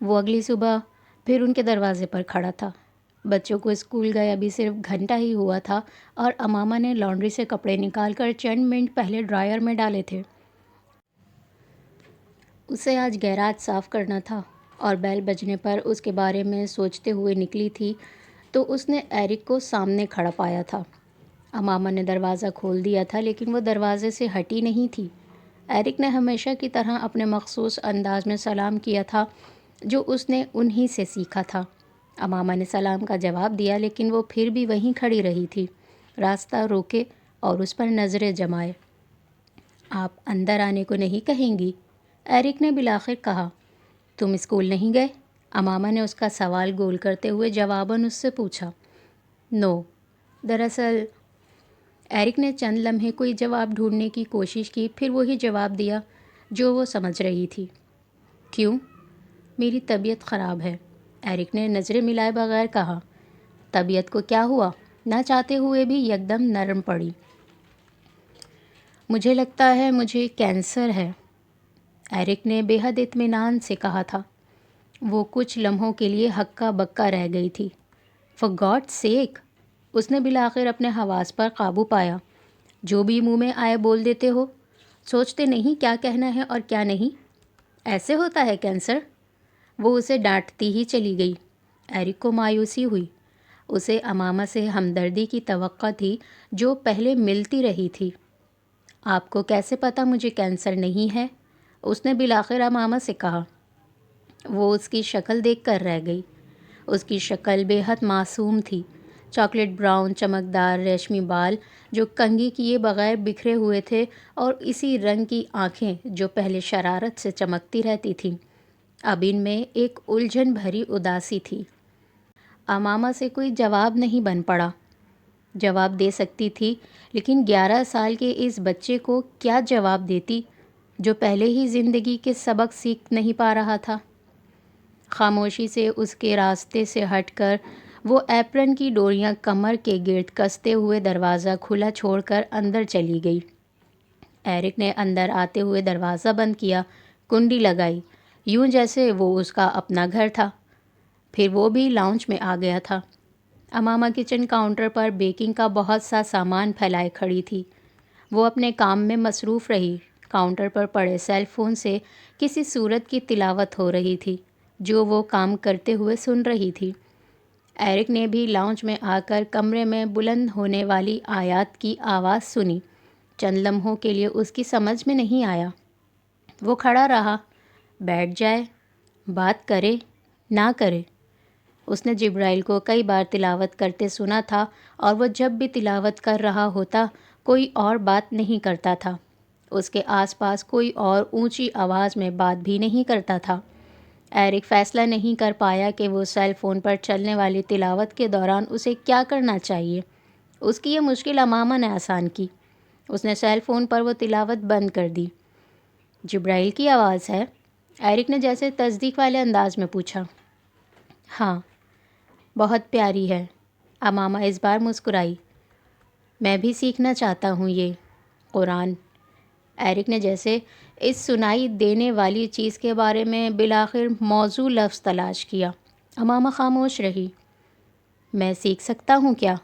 وہ اگلی صبح پھر ان کے دروازے پر کھڑا تھا۔ بچوں کو اسکول گئے ابھی صرف گھنٹہ ہی ہوا تھا اور امامہ نے لانڈری سے کپڑے نکال کر چند منٹ پہلے ڈرائر میں ڈالے تھے۔ اسے آج گیراج صاف کرنا تھا اور بیل بجنے پر اس کے بارے میں سوچتے ہوئے نکلی تھی تو اس نے ایرک کو سامنے کھڑا پایا تھا۔ امامہ نے دروازہ کھول دیا تھا لیکن وہ دروازے سے ہٹی نہیں تھی۔ ایرک نے ہمیشہ کی طرح اپنے مخصوص انداز میں سلام کیا تھا جو اس نے انہی سے سیکھا تھا۔ امامہ نے سلام کا جواب دیا لیکن وہ پھر بھی وہیں کھڑی رہی تھی، راستہ روکے اور اس پر نظریں جمائے۔ آپ اندر آنے کو نہیں کہیں گی؟ ایرک نے بالآخر کہا۔ تم اسکول نہیں گئے؟ امامہ نے اس کا سوال گول کرتے ہوئے جواباً اس سے پوچھا۔ نو، دراصل ایرک نے چند لمحے کوئی جواب ڈھونڈنے کی کوشش کی، پھر وہی جواب دیا جو وہ سمجھ رہی تھی۔ کیوں؟ میری طبیعت خراب ہے، ایرک نے نظریں ملائے بغیر کہا۔ طبیعت کو کیا ہوا؟ نہ چاہتے ہوئے بھی یکدم نرم پڑی۔ مجھے لگتا ہے مجھے کینسر ہے، ایرک نے بے حد اطمینان سے کہا تھا۔ وہ کچھ لمحوں کے لیے ہکا بکا رہ گئی تھی۔ فار گاڈ سیک! اس نے بالآخر اپنے حواس پر قابو پایا۔ جو بھی منہ میں آئے بول دیتے ہو، سوچتے نہیں کیا کہنا ہے اور کیا نہیں؟ ایسے ہوتا ہے کینسر؟ وہ اسے ڈانٹتی ہی چلی گئی۔ ایرک کو مایوسی ہوئی۔ اسے امامہ سے ہمدردی کی توقع تھی جو پہلے ملتی رہی تھی۔ آپ کو کیسے پتہ مجھے کینسر نہیں ہے؟ اس نے بالآخر امامہ سے کہا۔ وہ اس کی شکل دیکھ کر رہ گئی۔ اس کی شکل بے حد معصوم تھی۔ چاکلیٹ براؤن چمکدار ریشمی بال جو کنگھی کیے بغیر بکھرے ہوئے تھے اور اسی رنگ کی آنکھیں جو پہلے شرارت سے چمکتی رہتی تھیں، اب ان میں ایک الجھن بھری اداسی تھی۔ امامہ سے کوئی جواب نہیں بن پڑا۔ جواب دے سکتی تھی لیکن 11 سال کے اس بچے کو کیا جواب دیتی جو پہلے ہی زندگی کے سبق سیکھ نہیں پا رہا تھا؟ خاموشی سے اس کے راستے سے ہٹ کر وہ ایپرن کی ڈوریاں کمر کے گرد کستے ہوئے دروازہ کھلا چھوڑ کر اندر چلی گئی۔ ایرک نے اندر آتے ہوئے دروازہ بند کیا، کنڈی لگائی، یوں جیسے وہ اس کا اپنا گھر تھا۔ پھر وہ بھی لاؤنج میں آ گیا تھا۔ امامہ کچن کاؤنٹر پر بیکنگ کا بہت سا سامان پھیلائے کھڑی تھی۔ وہ اپنے کام میں مصروف رہی۔ کاؤنٹر پر پڑے سیل فون سے کسی سورت کی تلاوت ہو رہی تھی جو وہ کام کرتے ہوئے سن رہی تھی۔ ایرک نے بھی لاؤنج میں آ کر کمرے میں بلند ہونے والی آیات کی آواز سنی۔ چند لمحوں کے لیے اس کی سمجھ میں نہیں آیا۔ وہ کھڑا رہا، بیٹھ جائے، بات کرے، نہ کرے۔ اس نے جبرائیل کو کئی بار تلاوت کرتے سنا تھا اور وہ جب بھی تلاوت کر رہا ہوتا کوئی اور بات نہیں کرتا تھا۔ اس کے آس پاس کوئی اور اونچی آواز میں بات بھی نہیں کرتا تھا۔ ایرک فیصلہ نہیں کر پایا کہ وہ سیل فون پر چلنے والی تلاوت کے دوران اسے کیا کرنا چاہیے۔ اس کی یہ مشکل امامہ نے آسان کی۔ اس نے سیل فون پر وہ تلاوت بند کر دی۔ جبرائیل کی آواز ہے؟ ایرک نے جیسے تصدیق والے انداز میں پوچھا۔ ہاں، بہت پیاری ہے، امامہ اس بار مسکرائی۔ میں بھی سیکھنا چاہتا ہوں یہ قرآن۔ ایرک نے جیسے اس سنائی دینے والی چیز کے بارے میں بالآخر موزوں لفظ تلاش کیا۔ امامہ خاموش رہی۔ میں سیکھ سکتا ہوں کیا؟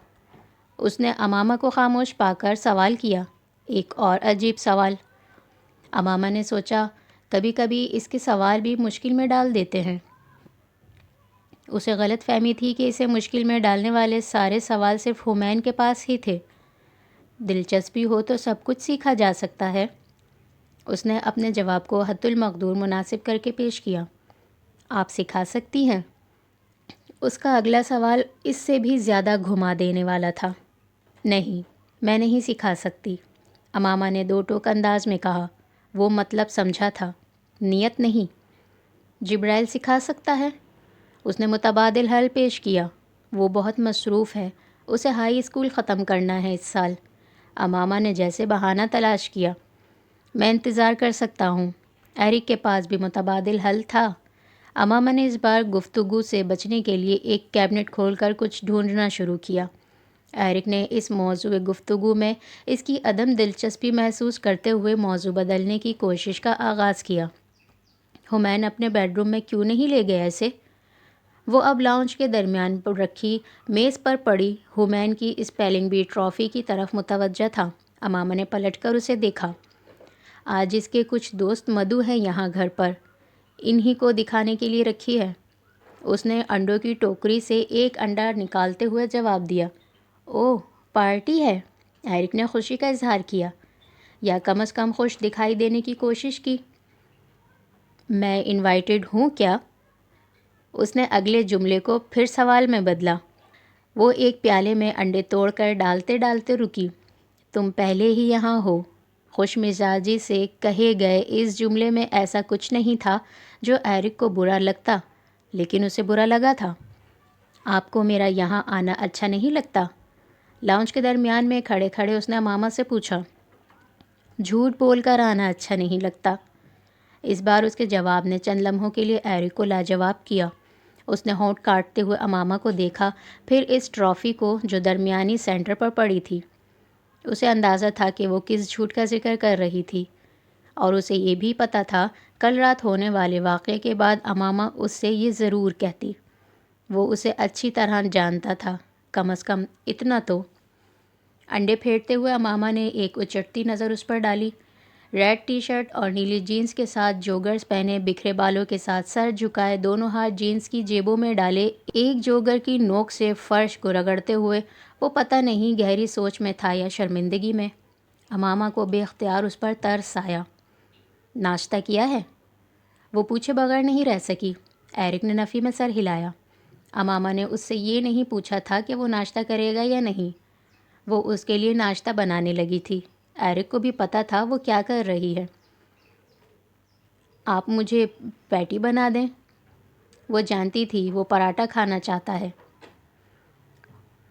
اس نے امامہ کو خاموش پا کر سوال کیا، ایک اور عجیب سوال۔ امامہ نے سوچا کبھی کبھی اس کے سوال بھی مشکل میں ڈال دیتے ہیں۔ اسے غلط فہمی تھی کہ اسے مشکل میں ڈالنے والے سارے سوال صرف حمین کے پاس ہی تھے۔ دلچسپی ہو تو سب کچھ سیکھا جا سکتا ہے۔ اس نے اپنے جواب کو حد المقدور مناسب کر کے پیش کیا۔ آپ سکھا سکتی ہیں؟ اس کا اگلا سوال اس سے بھی زیادہ گھما دینے والا تھا۔ نہیں، میں نہیں سکھا سکتی، امامہ نے دو ٹوک انداز میں کہا۔ وہ مطلب سمجھا تھا، نیت نہیں۔ جبرائیل سکھا سکتا ہے؟ اس نے متبادل حل پیش کیا۔ وہ بہت مصروف ہے، اسے ہائی اسکول ختم کرنا ہے اس سال۔ امامہ نے جیسے بہانہ تلاش کیا۔ میں انتظار کر سکتا ہوں۔ ایرک کے پاس بھی متبادل حل تھا۔ امامہ نے اس بار گفتگو سے بچنے کے لیے ایک کیبنٹ کھول کر کچھ ڈھونڈنا شروع کیا۔ ایرک نے اس موضوع گفتگو میں اس کی عدم دلچسپی محسوس کرتے ہوئے موضوع بدلنے کی کوشش کا آغاز کیا۔ حمین اپنے بیڈ روم میں کیوں نہیں لے گیا اسے؟ وہ اب لاؤنج کے درمیان پر رکھی میز پر پڑی حمین کی اسپیلنگ بی ٹرافی کی طرف متوجہ تھا۔ امامہ نے پلٹ کر اسے دیکھا۔ آج اس کے کچھ دوست مدعو ہیں یہاں گھر پر، انہی کو دکھانے کے لیے رکھی ہے۔ اس نے انڈوں کی ٹوکری سے ایک انڈا نکالتے ہوئے جواب دیا۔ اوہ، پارٹی ہے؟ ایرک نے خوشی کا اظہار کیا، یا کم از کم خوش دکھائی دینے کی کوشش کی۔ میں انوائٹڈ ہوں کیا؟ اس نے اگلے جملے کو پھر سوال میں بدلا۔ وہ ایک پیالے میں انڈے توڑ کر ڈالتے ڈالتے رکی۔ تم پہلے ہی یہاں ہو۔ خوش مزاجی سے کہے گئے اس جملے میں ایسا کچھ نہیں تھا جو ایرک کو برا لگتا، لیکن اسے برا لگا تھا۔ آپ کو میرا یہاں آنا اچھا نہیں لگتا؟ لاؤنج کے درمیان میں کھڑے کھڑے اس نے امامہ سے پوچھا۔ جھوٹ بول کر آنا اچھا نہیں لگتا۔ اس بار اس کے جواب نے چند لمحوں کے لیے ایرک کو لاجواب کیا۔ اس نے ہونٹ کاٹتے ہوئے امامہ کو دیکھا، پھر اس ٹرافی کو جو درمیانی سینٹر پر پڑی تھی۔ اسے اندازہ تھا کہ وہ کس جھوٹ کا ذکر کر رہی تھی، اور اسے یہ بھی پتہ تھا کل رات ہونے والے واقعے کے بعد امامہ اس سے یہ ضرور کہتی۔ وہ اسے اچھی طرح جانتا تھا، کم از کم اتنا تو۔ انڈے پھیرتے ہوئے امامہ نے ایک اچٹتی نظر اس پر ڈالی۔ ریڈ ٹی شرٹ اور نیلی جینس کے ساتھ جوگرز پہنے، بکھرے بالوں کے ساتھ سر جھکائے، دونوں ہاتھ جینس کی جیبوں میں ڈالے، ایک جوگر کی نوک سے فرش کو رگڑتے ہوئے، وہ پتہ نہیں گہری سوچ میں تھا یا شرمندگی میں۔ امامہ کو بے اختیار اس پر ترس آیا۔ ناشتہ کیا ہے؟ وہ پوچھے بغیر نہیں رہ سکی۔ ایرک نے نفی میں سر ہلایا۔ امامہ نے اس سے یہ نہیں پوچھا تھا کہ وہ ناشتہ کرے گا یا نہیں، وہ اس کے لیے ناشتہ بنانے لگی تھی۔ ایرک کو بھی پتہ تھا وہ کیا کر رہی ہے۔ آپ مجھے پیٹی بنا دیں؟ وہ جانتی تھی وہ پراٹھا کھانا چاہتا ہے۔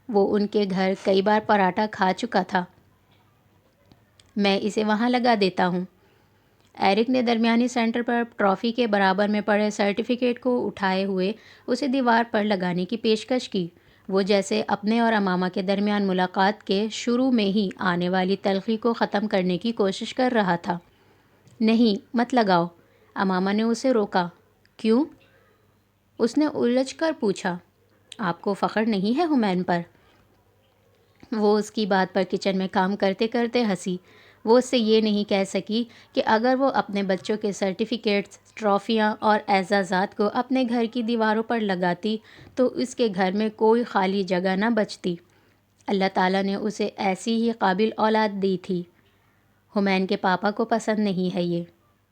وہ ان کے گھر کئی بار پراٹھا کھا چکا تھا۔ میں اسے وہاں لگا دیتا ہوں۔ ایرک نے درمیانی سینٹر پر ٹرافی کے برابر میں پڑے سرٹیفکیٹ کو اٹھائے ہوئے اسے دیوار پر لگانے کی پیشکش کی۔ وہ جیسے اپنے اور امامہ کے درمیان ملاقات کے شروع میں ہی آنے والی تلخی کو ختم کرنے کی کوشش کر رہا تھا۔ نہیں، مت لگاؤ، امامہ نے اسے روکا۔ کیوں؟ اس نے الجھ کر پوچھا۔ آپ کو فخر نہیں ہے حمین پر؟ وہ اس کی بات پر کچن میں کام کرتے کرتے ہنسی۔ وہ اس سے یہ نہیں کہہ سکی کہ اگر وہ اپنے بچوں کے سرٹیفکیٹس، ٹرافیاں اور اعزازات کو اپنے گھر کی دیواروں پر لگاتی تو اس کے گھر میں کوئی خالی جگہ نہ بچتی۔ اللہ تعالیٰ نے اسے ایسی ہی قابل اولاد دی تھی۔ حمین کے پاپا کو پسند نہیں ہے یہ،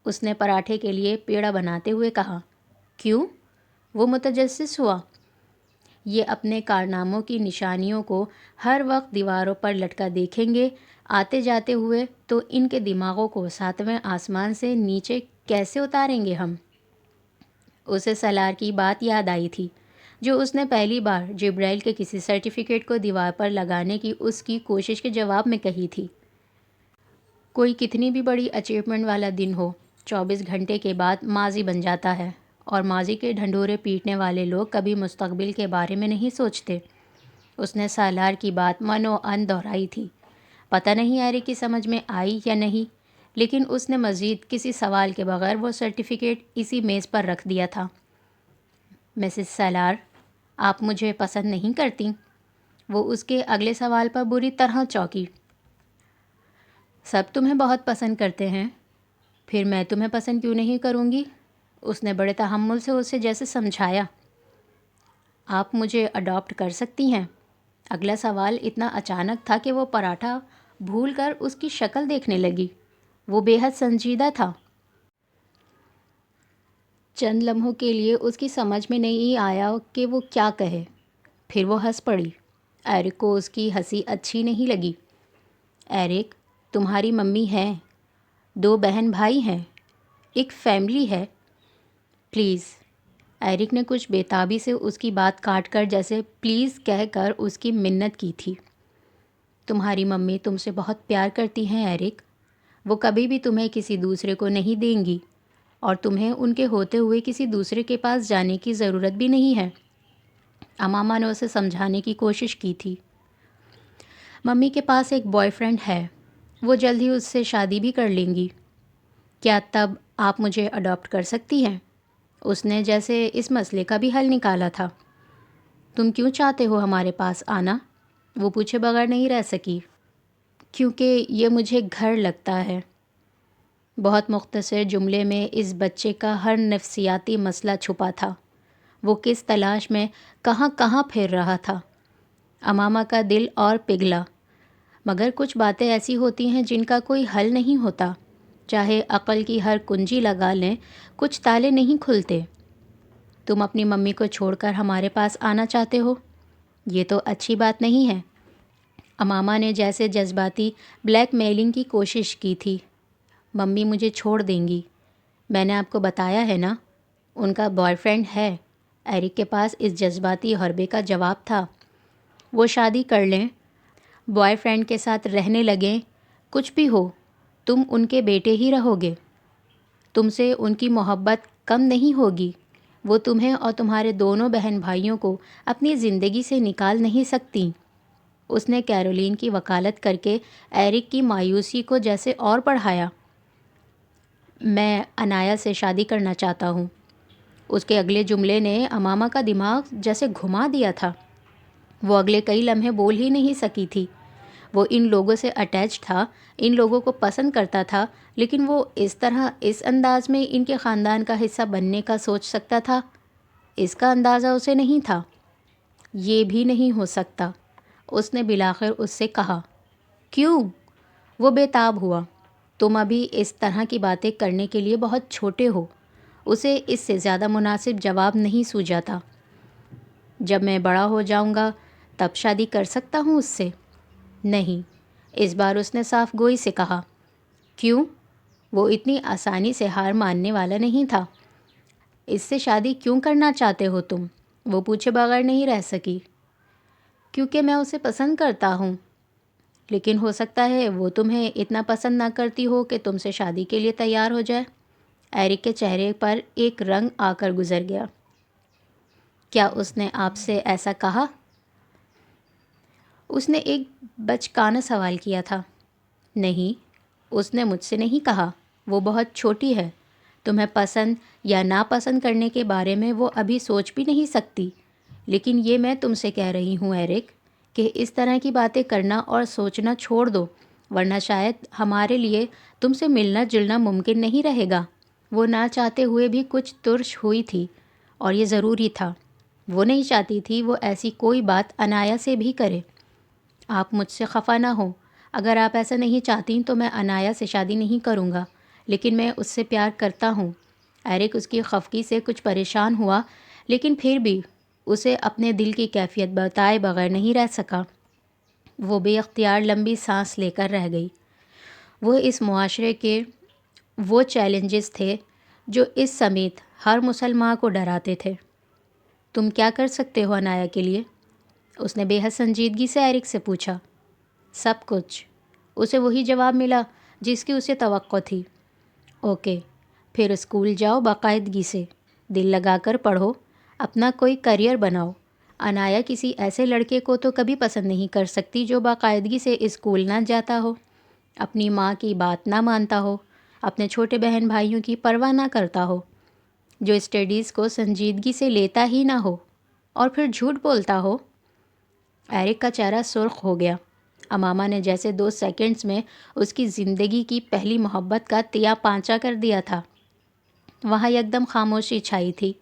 اس نے پراٹھے کے لیے پیڑا بناتے ہوئے کہا۔ کیوں؟ وہ متجسس ہوا۔ یہ اپنے کارناموں کی نشانیوں کو ہر وقت دیواروں پر لٹکا دیکھیں گے آتے جاتے ہوئے تو ان کے دماغوں کو ساتویں آسمان سے نیچے کیسے اتاریں گے ہم؟ اسے سالار کی بات یاد آئی تھی جو اس نے پہلی بار جبرائیل کے کسی سرٹیفکیٹ کو دیوار پر لگانے کی اس کی کوشش کے جواب میں کہی تھی۔ کوئی کتنی بھی بڑی اچیومنٹ والا دن ہو، 24 گھنٹے کے بعد ماضی بن جاتا ہے، اور ماضی کے ڈھنڈورے پیٹنے والے لوگ کبھی مستقبل کے بارے میں نہیں سوچتے۔ اس نے سالار کی بات من و ان دہرائی تھی۔ پتہ نہیں ایرک کی سمجھ میں آئی یا نہیں، لیکن اس نے مزید کسی سوال کے بغیر وہ سرٹیفکیٹ اسی میز پر رکھ دیا تھا۔ مسز سالار، آپ مجھے پسند نہیں کرتی؟ وہ اس کے اگلے سوال پر بری طرح چونکی۔ سب تمہیں بہت پسند کرتے ہیں، پھر میں تمہیں پسند کیوں نہیں کروں گی؟ اس نے بڑے تحمل سے اسے جیسے سمجھایا۔ آپ مجھے اڈاپٹ کر سکتی ہیں؟ اگلا سوال اتنا اچانک تھا کہ وہ پراٹھا بھول کر اس کی شکل دیکھنے لگی۔ وہ بے حد سنجیدہ تھا۔ چند لمحوں کے لیے اس کی سمجھ میں نہیں آیا کہ وہ کیا کہے، پھر وہ ہنس پڑی۔ ایرک کو اس کی ہنسی اچھی نہیں لگی۔ ایرک، تمہاری ممی ہیں، 2 بہن بھائی ہیں، ایک فیملی ہے، پلیز۔ ایرک نے کچھ بے تابی سے اس کی بات کاٹ کر جیسے پلیز کہہ کر اس کی منت کی تھی۔ تمہاری ممی تم سے بہت پیار کرتی ہیں ایرک، وہ کبھی بھی تمہیں کسی دوسرے کو نہیں دیں گی، اور تمہیں ان کے ہوتے ہوئے کسی دوسرے کے پاس جانے کی ضرورت بھی نہیں ہے۔ امامہ نے اسے سمجھانے کی کوشش کی تھی۔ ممی کے پاس ایک بوائے فرینڈ ہے، وہ جلد ہی اس سے شادی بھی کر لیں گی۔ کیا تب آپ مجھے اڈاپٹ کر سکتی ہیں؟ اس نے جیسے اس مسئلے کا بھی حل نکالا تھا۔ تم کیوں چاہتے ہو ہمارے پاس آنا؟ وہ پوچھے بغیر نہیں رہ سکی۔ کیونکہ یہ مجھے گھر لگتا ہے۔ بہت مختصر جملے میں اس بچے کا ہر نفسیاتی مسئلہ چھپا تھا۔ وہ کس تلاش میں کہاں کہاں پھر رہا تھا۔ امامہ کا دل اور پگھلا۔ مگر کچھ باتیں ایسی ہوتی ہیں جن کا کوئی حل نہیں ہوتا۔ چاہے عقل کی ہر کنجی لگا لیں، کچھ تالے نہیں کھلتے۔ تم اپنی ممی کو چھوڑ کر ہمارے پاس آنا چاہتے ہو؟ یہ تو اچھی بات نہیں ہے۔ امامہ نے جیسے جذباتی بلیک میلنگ کی کوشش کی تھی۔ ممی مجھے چھوڑ دیں گی۔ میں نے آپ کو بتایا ہے نا، ان کا بوائے فرینڈ ہے۔ ایرک کے پاس اس جذباتی حربے کا جواب تھا۔ وہ شادی کر لیں، بوائے فرینڈ کے ساتھ رہنے لگیں، کچھ بھی ہو، تم ان کے بیٹے ہی رہو گے۔ تم سے ان کی محبت کم نہیں ہوگی۔ وہ تمہیں اور تمہارے دونوں بہن بھائیوں کو اپنی زندگی سے نکال نہیں سکتی۔ اس نے کیرولین کی وکالت کر کے ایرک کی مایوسی کو جیسے اور بڑھایا۔ میں انایا سے شادی کرنا چاہتا ہوں۔ اس کے اگلے جملے نے امامہ کا دماغ جیسے گھما دیا تھا۔ وہ اگلے کئی لمحے بول ہی نہیں سکی تھی۔ وہ ان لوگوں سے اٹیچ تھا، ان لوگوں کو پسند کرتا تھا، لیکن وہ اس طرح اس انداز میں ان کے خاندان کا حصہ بننے کا سوچ سکتا تھا؟ اس کا اندازہ اسے نہیں تھا۔ یہ بھی نہیں ہو سکتا، اس نے بالآخر اس سے کہا۔ کیوں؟ وہ بے تاب ہوا۔ تم ابھی اس طرح کی باتیں کرنے کے لیے بہت چھوٹے ہو۔ اسے اس سے زیادہ مناسب جواب نہیں سوجا تھا۔ جب میں بڑا ہو جاؤں گا تب شادی کر سکتا ہوں اس سے؟ نہیں، اس بار اس نے صاف گوئی سے کہا۔ کیوں؟ وہ اتنی آسانی سے ہار ماننے والا نہیں تھا۔ اس سے شادی کیوں کرنا چاہتے ہو تم؟ وہ پوچھے بغیر نہیں رہ سکی۔ کیونکہ میں اسے پسند کرتا ہوں۔ لیکن ہو سکتا ہے وہ تمہیں اتنا پسند نہ کرتی ہو کہ تم سے شادی کے لیے تیار ہو جائے۔ ایرک کے چہرے پر ایک رنگ آ کر گزر گیا۔ کیا اس نے آپ سے ایسا کہا؟ اس نے ایک بچکانہ سوال کیا تھا۔ نہیں، اس نے مجھ سے نہیں کہا۔ وہ بہت چھوٹی ہے، تمہیں پسند یا ناپسند کرنے کے بارے میں وہ ابھی سوچ بھی نہیں سکتی۔ لیکن یہ میں تم سے کہہ رہی ہوں ایرک، کہ اس طرح کی باتیں کرنا اور سوچنا چھوڑ دو، ورنہ شاید ہمارے لیے تم سے ملنا جلنا ممکن نہیں رہے گا۔ وہ نہ چاہتے ہوئے بھی کچھ ترش ہوئی تھی، اور یہ ضروری تھا۔ وہ نہیں چاہتی تھی وہ ایسی کوئی بات انایا سے بھی کرے۔ آپ مجھ سے خفا نہ ہو، اگر آپ ایسا نہیں چاہتی تو میں انایا سے شادی نہیں کروں گا، لیکن میں اس سے پیار کرتا ہوں۔ ایرک اس کی خفگی سے کچھ پریشان ہوا، لیکن پھر بھی اسے اپنے دل کی کیفیت بتائے بغیر نہیں رہ سکا۔ وہ بے اختیار لمبی سانس لے کر رہ گئی۔ وہ اس معاشرے کے وہ چیلنجز تھے جو اس سمیت ہر مسلمان کو ڈراتے تھے۔ تم کیا کر سکتے ہو انایا کے لیے؟ اس نے بے حد سنجیدگی سے ایرک سے پوچھا۔ سب کچھ، اسے وہی جواب ملا جس کی اسے توقع تھی۔ اوکے، پھر اسکول جاؤ باقاعدگی سے، دل لگا کر پڑھو، اپنا کوئی کیریئر بناؤ۔ انایا کسی ایسے لڑکے کو تو کبھی پسند نہیں کر سکتی جو باقاعدگی سے اسکول نہ جاتا ہو، اپنی ماں کی بات نہ مانتا ہو، اپنے چھوٹے بہن بھائیوں کی پرواہ نہ کرتا ہو، جو اسٹڈیز کو سنجیدگی سے لیتا ہی نہ ہو، اور پھر جھوٹ بولتا ہو۔ ایرک کا چہرہ سرخ ہو گیا۔ امامہ نے جیسے 2 سیکنڈز میں اس کی زندگی کی پہلی محبت کا تیا پانچا کر دیا تھا۔ وہاں یکدم خاموشی چھائی تھی۔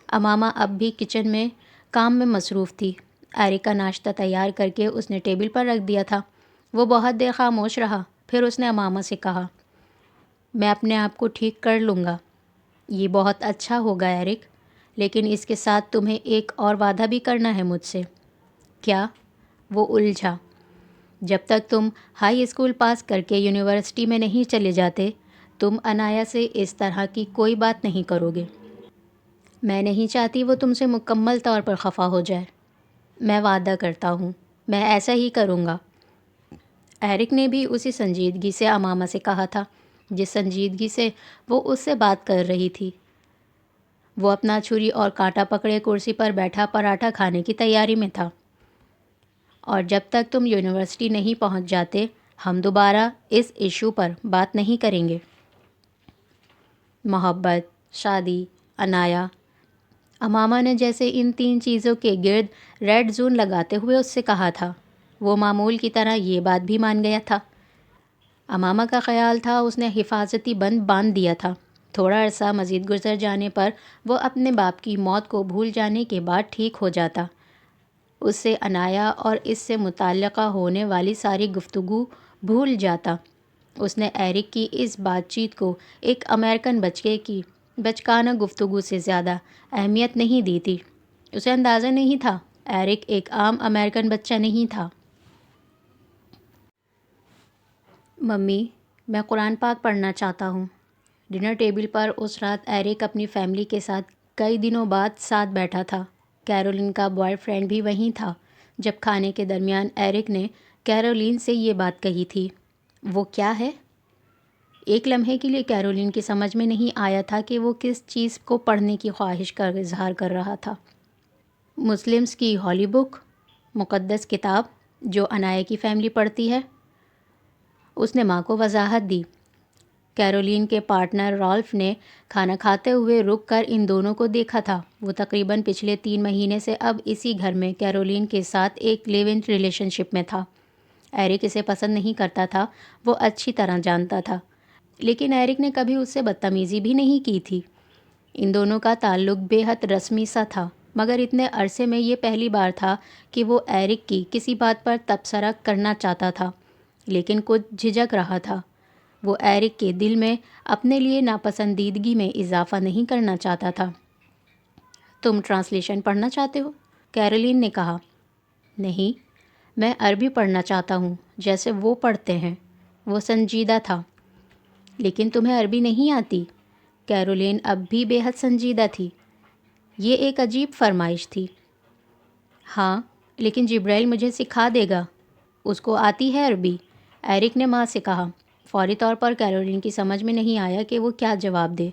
امامہ اب بھی کچن میں کام میں مصروف تھی۔ ایرک کا ناشتہ تیار کر کے اس نے ٹیبل پر رکھ دیا تھا۔ وہ بہت دیر خاموش رہا، پھر اس نے امامہ سے کہا، میں اپنے آپ کو ٹھیک کر لوں گا۔ یہ بہت اچھا ہوگا ایرک، لیکن اس کے ساتھ تمہیں ایک اور وعدہ بھی کرنا ہے مجھ سے۔ کیا؟ وہ الجھا۔ جب تک تم ہائی اسکول پاس کر کے یونیورسٹی میں نہیں چلے جاتے، تم انایا سے اس طرح کی کوئی بات نہیں کرو گے۔ میں نہیں چاہتی وہ تم سے مکمل طور پر خفا ہو جائے۔ میں وعدہ کرتا ہوں، میں ایسا ہی کروں گا۔ ایرک نے بھی اسی سنجیدگی سے امامہ سے کہا تھا جس سنجیدگی سے وہ اس سے بات کر رہی تھی۔ وہ اپنا چھری اور کانٹا پکڑے کرسی پر بیٹھا پراٹھا کھانے کی تیاری میں تھا۔ اور جب تک تم یونیورسٹی نہیں پہنچ جاتے، ہم دوبارہ اس ایشو پر بات نہیں کریں گے۔ محبت، شادی، انایا، امامہ نے جیسے ان 3 چیزوں کے گرد ریڈ زون لگاتے ہوئے اس سے کہا تھا۔ وہ معمول کی طرح یہ بات بھی مان گیا تھا۔ امامہ کا خیال تھا اس نے حفاظتی بند باندھ دیا تھا۔ تھوڑا عرصہ مزید گزر جانے پر وہ اپنے باپ کی موت کو بھول جانے کے بعد ٹھیک ہو جاتا۔ اس سے انایا اور اس سے متعلقہ ہونے والی ساری گفتگو بھول جاتا۔ اس نے ایرک کی اس بات چیت کو ایک امریکن بچے کی بچکانہ گفتگو سے زیادہ اہمیت نہیں دی تھی۔ اسے اندازہ نہیں تھا ایرک ایک عام امریکن بچہ نہیں تھا۔ ممی، میں قرآن پاک پڑھنا چاہتا ہوں۔ ڈنر ٹیبل پر اس رات ایرک اپنی فیملی کے ساتھ کئی دنوں بعد ساتھ بیٹھا تھا۔ کیرولین کا بوائے فرینڈ بھی وہیں تھا۔ جب کھانے کے درمیان ایرک نے کیرولین سے یہ بات کہی تھی۔ وہ کیا ہے؟ ایک لمحے کے لیے کیرولین کی سمجھ میں نہیں آیا تھا کہ وہ کس چیز کو پڑھنے کی خواہش کا اظہار کر رہا تھا۔ مسلمز کی ہولی بک، مقدس کتاب جو انایا کی فیملی پڑھتی ہے، اس نے ماں کو وضاحت دی۔ کیرولین کے پارٹنر رالف نے کھانا کھاتے ہوئے رک کر ان دونوں کو دیکھا تھا۔ وہ تقریباً پچھلے 3 مہینے سے اب اسی گھر میں کیرولین کے ساتھ ایک لیو ان ریلیشن شپ میں تھا۔ ایرک اسے پسند نہیں کرتا تھا، وہ اچھی طرح جانتا تھا، لیکن ایرک نے کبھی اس سے بدتمیزی بھی نہیں کی تھی۔ ان دونوں کا تعلق بے حد رسمی سا تھا، مگر اتنے عرصے میں یہ پہلی بار تھا کہ وہ ایرک کی کسی بات پر تبصرہ کرنا چاہتا تھا، لیکن کچھ جھجک رہا تھا۔ وہ ایرک کے دل میں اپنے لیے ناپسندیدگی میں اضافہ نہیں کرنا چاہتا تھا۔ تم ٹرانسلیشن پڑھنا چاہتے ہو؟ کیرولین نے کہا۔ نہیں، میں عربی پڑھنا چاہتا ہوں جیسے وہ پڑھتے ہیں۔ وہ سنجیدہ تھا۔ لیکن تمہیں عربی نہیں آتی؟ کیرولین اب بھی بے حد سنجیدہ تھی۔ یہ ایک عجیب فرمائش تھی۔ ہاں، لیکن جبرائیل مجھے سکھا دے گا۔ اس کو آتی ہے عربی، ایرک نے ماں سے کہا۔ فوری طور پر کیرولین کی سمجھ میں نہیں آیا کہ وہ کیا جواب دے۔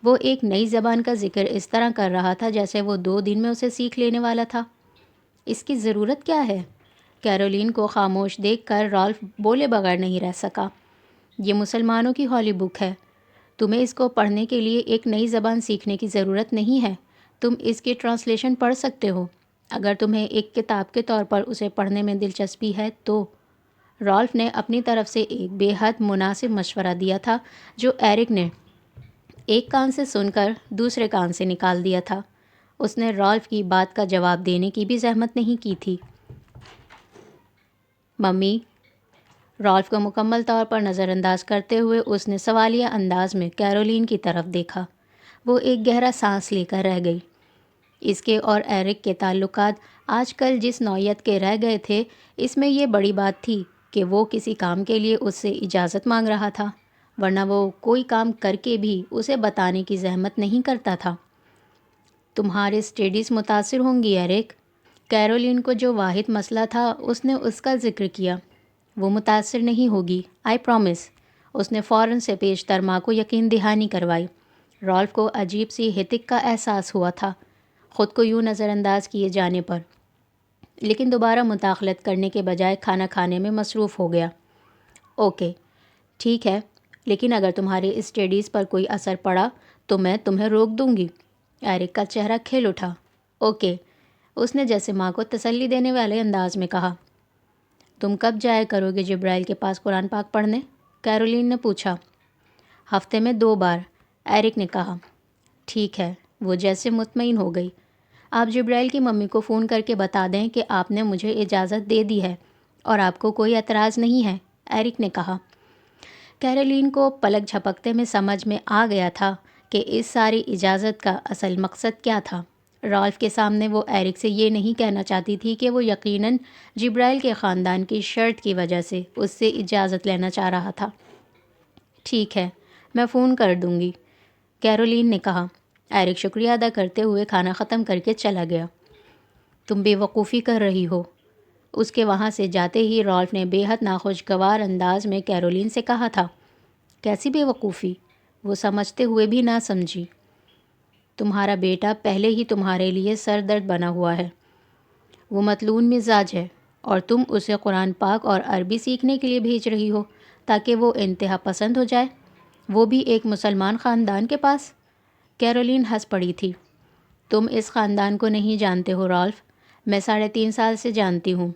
وہ ایک نئی زبان کا ذکر اس طرح کر رہا تھا جیسے وہ 2 دن میں اسے سیکھ لینے والا تھا۔ اس کی ضرورت کیا ہے؟ کیرولین کو خاموش دیکھ کر رالف بولے بغیر نہیں رہ سکا۔ یہ مسلمانوں کی ہولی بک ہے۔ تمہیں اس کو پڑھنے کے لیے ایک نئی زبان سیکھنے کی ضرورت نہیں ہے۔ تم اس کی ٹرانسلیشن پڑھ سکتے ہو، اگر تمہیں ایک کتاب کے طور پر اسے پڑھنے میں دلچسپی ہے تو۔ رالف نے اپنی طرف سے ایک بے حد مناسب مشورہ دیا تھا جو ایرک نے ایک کان سے سن کر دوسرے کان سے نکال دیا تھا۔ اس نے رالف کی بات کا جواب دینے کی بھی زحمت نہیں کی تھی۔ ممی، رالف کو مکمل طور پر نظر انداز کرتے ہوئے اس نے سوالیہ انداز میں کیرولین کی طرف دیکھا۔ وہ ایک گہرا سانس لے کر رہ گئی۔ اس کے اور ایرک کے تعلقات آج کل جس نوعیت کے رہ گئے تھے، اس میں یہ بڑی بات تھی کہ وہ کسی کام کے لیے اس سے اجازت مانگ رہا تھا، ورنہ وہ کوئی کام کر کے بھی اسے بتانے کی زحمت نہیں کرتا تھا۔ تمہارے اسٹڈیز متاثر ہوں گی ایرک۔ کیرولین کو جو واحد مسئلہ تھا اس نے اس کا ذکر کیا۔ وہ متاثر نہیں ہوگی، آئی پرومس۔ اس نے فوراً سے پیشتر ماں کو یقین دہانی کروائی۔ رالف کو عجیب سی ہتک کا احساس ہوا تھا خود کو یوں نظر انداز کیے جانے پر، لیکن دوبارہ مداخلت کرنے کے بجائے کھانا کھانے میں مصروف ہو گیا۔ اوکے، ٹھیک ہے، لیکن اگر تمہارے اسٹڈیز پر کوئی اثر پڑا تو میں تمہیں روک دوں گی۔ ایرک کا چہرہ کھل اٹھا۔ اوکے، اس نے جیسے ماں کو تسلی دینے والے انداز میں کہا۔ تم کب جایا کرو گے جبرائیل کے پاس قرآن پاک پڑھنے؟ کیرولین نے پوچھا۔ ہفتے میں 2 بار، ایرک نے کہا۔ ٹھیک ہے، وہ جیسے مطمئن ہو گئی۔ آپ جبرائیل کی ممی کو فون کر کے بتا دیں کہ آپ نے مجھے اجازت دے دی ہے اور آپ کو کوئی اعتراض نہیں ہے، ایرک نے کہا۔ کیرولین کو پلک جھپکتے میں سمجھ میں آ گیا تھا کہ اس ساری اجازت کا اصل مقصد کیا تھا۔ رالف کے سامنے وہ ایرک سے یہ نہیں کہنا چاہتی تھی کہ وہ یقیناً جبرائیل کے خاندان کی شرط کی وجہ سے اس سے اجازت لینا چاہ رہا تھا۔ ٹھیک ہے، میں فون کر دوں گی، کیرولین نے کہا۔ ایرک شکریہ ادا کرتے ہوئے کھانا ختم کر کے چلا گیا۔ تم بے وقوفی کر رہی ہو، اس کے وہاں سے جاتے ہی رالف نے بے حد ناخوشگوار انداز میں کیرولین سے کہا تھا۔ کیسی بے وقوفی؟ وہ سمجھتے ہوئے بھی نہ سمجھی۔ تمہارا بیٹا پہلے ہی تمہارے لیے سر درد بنا ہوا ہے۔ وہ متلون مزاج ہے اور تم اسے قرآن پاک اور عربی سیکھنے کے لیے بھیج رہی ہو تاکہ وہ انتہا پسند ہو جائے، وہ بھی ایک مسلمان خاندان کے پاس۔ کیرولین ہنس پڑی تھی۔ تم اس خاندان کو نہیں جانتے ہو رالف، میں 3.5 سال سے جانتی ہوں،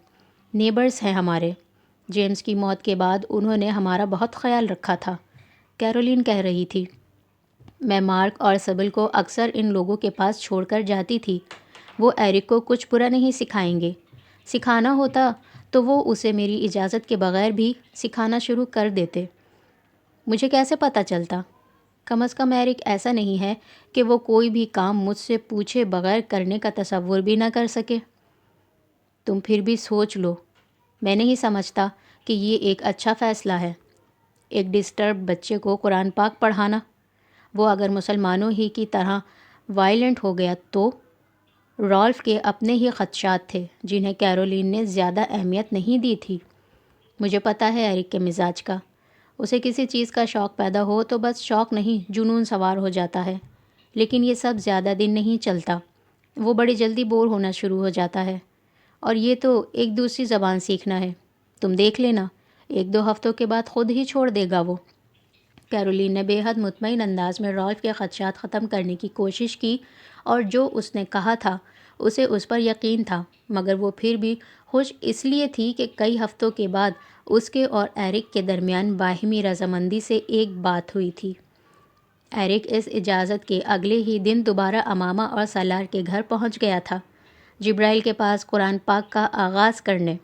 نیبرز ہیں ہمارے۔ جیمز کی موت کے بعد انہوں نے ہمارا بہت خیال رکھا تھا، کیرولین کہہ رہی تھی۔ میں مارک اور سبل کو اکثر ان لوگوں کے پاس چھوڑ کر جاتی تھی، وہ ایرک کو کچھ برا نہیں سکھائیں گے، سکھانا ہوتا تو وہ اسے میری اجازت کے بغیر بھی سکھانا شروع کر دیتے۔ مجھے کیسے پتہ چلتا؟ کم از کم ایرک ایسا نہیں ہے کہ وہ کوئی بھی کام مجھ سے پوچھے بغیر کرنے کا تصور بھی نہ کر سکے۔ تم پھر بھی سوچ لو، میں نہیں سمجھتا کہ یہ ایک اچھا فیصلہ ہے، ایک ڈسٹرب بچے کو قرآن پاک پڑھانا، وہ اگر مسلمانوں ہی کی طرح وائلنٹ ہو گیا تو۔ رالف کے اپنے ہی خدشات تھے جنہیں کیرولین نے زیادہ اہمیت نہیں دی تھی۔ مجھے پتہ ہے ایرک کے مزاج کا، اسے کسی چیز کا شوق پیدا ہو تو بس شوق نہیں جنون سوار ہو جاتا ہے، لیکن یہ سب زیادہ دن نہیں چلتا، وہ بڑی جلدی بور ہونا شروع ہو جاتا ہے، اور یہ تو ایک دوسری زبان سیکھنا ہے، تم دیکھ لینا 1-2 ہفتوں کے بعد خود ہی چھوڑ دے گا وہ۔ کیرولین نے بے حد مطمئن انداز میں رالف کے خدشات ختم کرنے کی کوشش کی، اور جو اس نے کہا تھا اسے اس پر یقین تھا، مگر وہ پھر بھی خوش اس لیے تھی کہ کئی ہفتوں کے بعد اس کے اور ایرک کے درمیان باہمی رضامندی سے ایک بات ہوئی تھی۔ ایرک اس اجازت کے اگلے ہی دن دوبارہ امامہ اور سالار کے گھر پہنچ گیا تھا، جبرائیل کے پاس قرآن پاک کا آغاز کرنے۔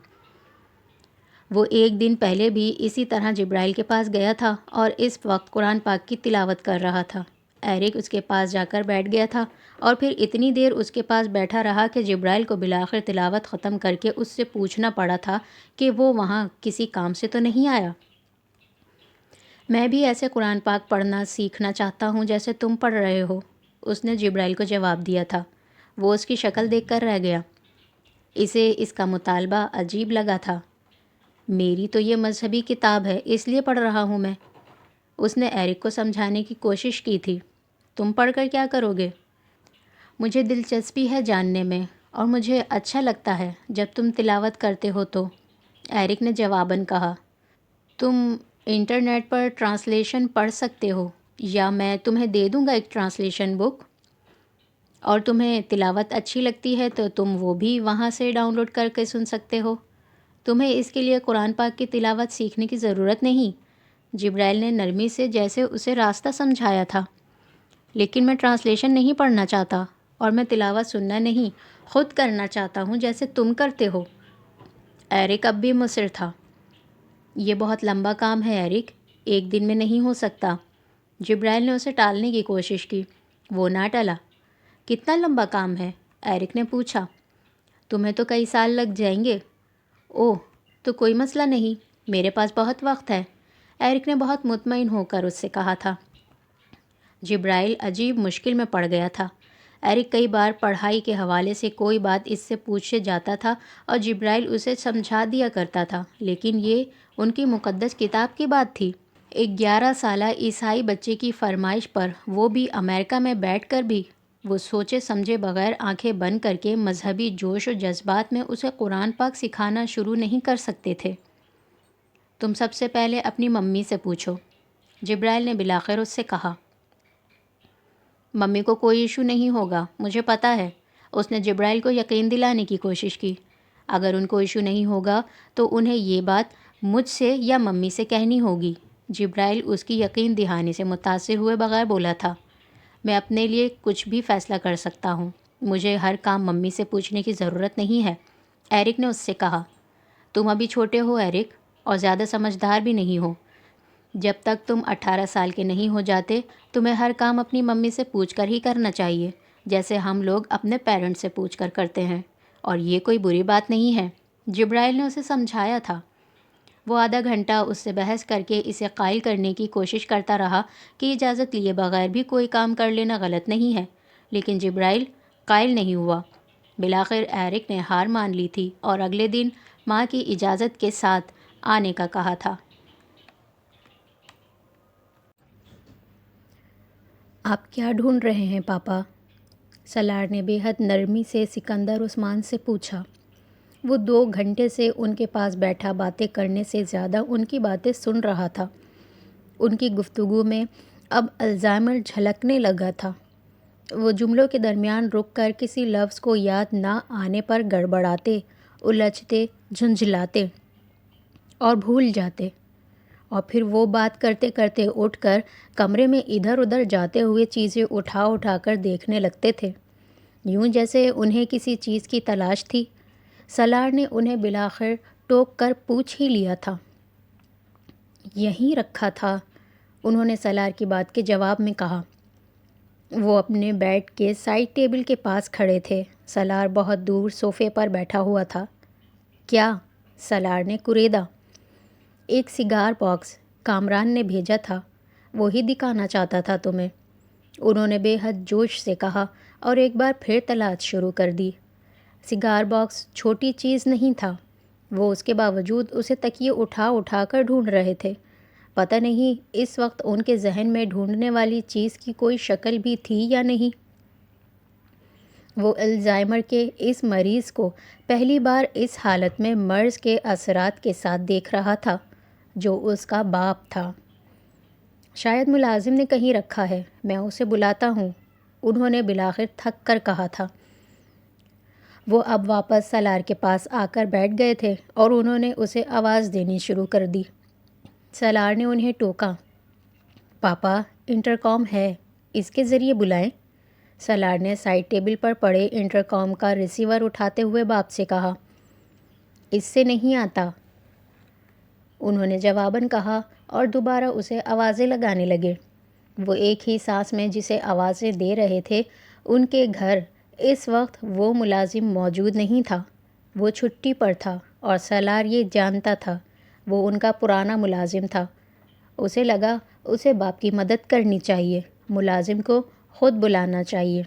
وہ ایک دن پہلے بھی اسی طرح جبرائیل کے پاس گیا تھا اور اس وقت قرآن پاک کی تلاوت کر رہا تھا۔ ایرک اس کے پاس جا کر بیٹھ گیا تھا اور پھر اتنی دیر اس کے پاس بیٹھا رہا کہ جبرائیل کو بالآخر تلاوت ختم کر کے اس سے پوچھنا پڑا تھا کہ وہ وہاں کسی کام سے تو نہیں آیا۔ میں بھی ایسے قرآن پاک پڑھنا سیکھنا چاہتا ہوں جیسے تم پڑھ رہے ہو، اس نے جبرائیل کو جواب دیا تھا۔ وہ اس کی شکل دیکھ کر رہ گیا، اسے اس کا مطالبہ عجیب لگا تھا۔ میری تو یہ مذہبی کتاب ہے، اس لیے پڑھ رہا ہوں میں، اس نے ایرک کو سمجھانے کی کوشش کی تھی۔ تم پڑھ کر کیا کرو گے؟ مجھے دلچسپی ہے جاننے میں، اور مجھے اچھا لگتا ہے جب تم تلاوت کرتے ہو تو، ایرک نے جواباً کہا۔ تم انٹرنیٹ پر ٹرانسلیشن پڑھ سکتے ہو، یا میں تمہیں دے دوں گا ایک ٹرانسلیشن بک، اور تمہیں تلاوت اچھی لگتی ہے تو تم وہ بھی وہاں سے ڈاؤن لوڈ کر کے سن سکتے ہو۔ تمہیں اس کے لیے قرآن پاک کی تلاوت سیکھنے کی ضرورت نہیں، جبرائیل نے نرمی سے جیسے اسے راستہ سمجھایا تھا۔ لیکن میں ٹرانسلیشن نہیں پڑھنا چاہتا، اور میں تلاوت سننا نہیں، خود کرنا چاہتا ہوں جیسے تم کرتے ہو۔ ایرک اب بھی مصر تھا۔ یہ بہت لمبا کام ہے ایرک، ایک دن میں نہیں ہو سکتا۔ جبرائیل نے اسے ٹالنے کی کوشش کی، وہ نہ ٹلا۔ کتنا لمبا کام ہے؟ ایرک نے پوچھا۔ تمہیں تو کئی سال لگ جائیں گے۔ اوہ، تو کوئی مسئلہ نہیں، میرے پاس بہت وقت ہے، ایرک نے بہت مطمئن ہو کر اس سے کہا تھا۔ جبرائیل عجیب مشکل میں پڑ گیا تھا۔ ایرک کئی بار پڑھائی کے حوالے سے کوئی بات اس سے پوچھے جاتا تھا اور جبرائیل اسے سمجھا دیا کرتا تھا، لیکن یہ ان کی مقدس کتاب کی بات تھی۔ ایک 11 سالہ عیسائی بچے کی فرمائش پر، وہ بھی امریکہ میں بیٹھ کر بھی، وہ سوچے سمجھے بغیر آنکھیں بند کر کے مذہبی جوش و جذبات میں اسے قرآن پاک سکھانا شروع نہیں کر سکتے تھے۔ تم سب سے پہلے اپنی ممی سے پوچھو، جبرائیل نے بالآخر اس سے کہا۔ ممی کو کوئی ایشو نہیں ہوگا، مجھے پتہ ہے، اس نے جبرائیل کو یقین دلانے کی کوشش کی۔ اگر ان کو ایشو نہیں ہوگا تو انہیں یہ بات مجھ سے یا ممی سے کہنی ہوگی۔ جبرائیل اس کی یقین دہانی سے متاثر ہوئے بغیر بولا تھا۔ میں اپنے لیے کچھ بھی فیصلہ کر سکتا ہوں، مجھے ہر کام ممی سے پوچھنے کی ضرورت نہیں ہے، ایرک نے اس سے کہا۔ تم ابھی چھوٹے ہو ایرک، اور زیادہ سمجھدار بھی نہیں ہو۔ جب تک تم 18 سال کے نہیں ہو جاتے تمہیں ہر کام اپنی ممی سے پوچھ کر ہی کرنا چاہیے، جیسے ہم لوگ اپنے پیرنٹس سے پوچھ کر کرتے ہیں، اور یہ کوئی بری بات نہیں ہے، جبرائیل نے اسے سمجھایا تھا۔ وہ آدھا گھنٹہ اس سے بحث کر کے اسے قائل کرنے کی کوشش کرتا رہا کہ اجازت لیے بغیر بھی کوئی کام کر لینا غلط نہیں ہے، لیکن جبرائیل قائل نہیں ہوا۔ بالآخر ایرک نے ہار مان لی تھی اور اگلے دن ماں کی اجازت کے ساتھ آنے کا کہا تھا۔ آپ کیا ڈھونڈ رہے ہیں پاپا؟ سالار نے بے حد نرمی سے سکندر عثمان سے پوچھا۔ وہ 2 گھنٹے سے ان کے پاس بیٹھا باتیں کرنے سے زیادہ ان کی باتیں سن رہا تھا۔ ان کی گفتگو میں اب الزائمر جھلکنے لگا تھا۔ وہ جملوں کے درمیان رک کر کسی لفظ کو یاد نہ آنے پر گڑبڑاتے، الجھتے، جھنجھلاتے اور بھول جاتے، اور پھر وہ بات کرتے کرتے اٹھ کر کمرے میں ادھر ادھر جاتے ہوئے چیزیں اٹھا اٹھا کر دیکھنے لگتے تھے، یوں جیسے انہیں کسی چیز کی تلاش تھی۔ سالار نے انہیں بالآخر ٹوک کر پوچھ ہی لیا تھا۔ یہیں رکھا تھا، انہوں نے سالار کی بات کے جواب میں کہا۔ وہ اپنے بیڈ کے سائڈ ٹیبل کے پاس کھڑے تھے، سالار بہت دور صوفے پر بیٹھا ہوا تھا۔ کیا؟ سالار نے کریدا۔ ایک سگار باکس کامران نے بھیجا تھا، وہی دکھانا چاہتا تھا تمہیں، انہوں نے بے حد جوش سے کہا اور ایک بار پھر تلاش شروع کر دی۔ سگار باکس چھوٹی چیز نہیں تھا، وہ اس کے باوجود اسے تکیے اٹھا اٹھا کر ڈھونڈ رہے تھے۔ پتہ نہیں اس وقت ان کے ذہن میں ڈھونڈنے والی چیز کی کوئی شکل بھی تھی یا نہیں۔ وہ الزائمر کے اس مریض کو پہلی بار اس حالت میں مرض کے اثرات کے ساتھ دیکھ رہا تھا جو اس کا باپ تھا۔ شاید ملازم نے کہیں رکھا ہے، میں اسے بلاتا ہوں، انہوں نے بالآخر تھک کر کہا تھا۔ وہ اب واپس سالار کے پاس آ کر بیٹھ گئے تھے اور انہوں نے اسے آواز دینی شروع کر دی۔ سالار نے انہیں ٹوکا۔ پاپا، انٹرکام ہے، اس کے ذریعے بلائیں۔ سالار نے سائڈ ٹیبل پر پڑے انٹرکام کا ریسیور اٹھاتے ہوئے باپ سے کہا۔ اس سے نہیں آتا، انہوں نے جواباً کہا اور دوبارہ اسے آوازیں لگانے لگے۔ وہ ایک ہی سانس میں جسے آوازیں دے رہے تھے، ان کے گھر اس وقت وہ ملازم موجود نہیں تھا، وہ چھٹی پر تھا اور سالار یہ جانتا تھا وہ ان کا پرانا ملازم تھا۔ اسے لگا اسے باپ کی مدد کرنی چاہیے، ملازم کو خود بلانا چاہیے۔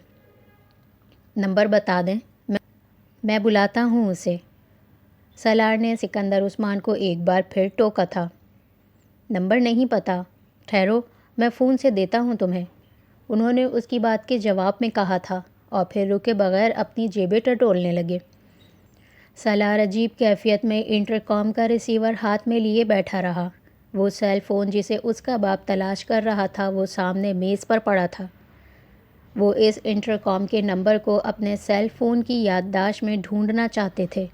نمبر بتا دیں، میں بلاتا ہوں اسے، سالار نے سکندر عثمان کو ایک بار پھر ٹوکا تھا۔ نمبر نہیں پتہ، ٹھہرو میں فون سے دیتا ہوں تمہیں، انہوں نے اس کی بات کے جواب میں کہا تھا اور پھر رکے بغیر اپنی جیبیں ٹٹولنے لگے۔ سالار عجیب کیفیت میں انٹرکام کا ریسیور ہاتھ میں لیے بیٹھا رہا۔ وہ سیل فون جسے اس کا باپ تلاش کر رہا تھا وہ سامنے میز پر پڑا تھا۔ وہ اس انٹرکام کے نمبر کو اپنے سیل فون کی یادداشت میں ڈھونڈنا چاہتے تھے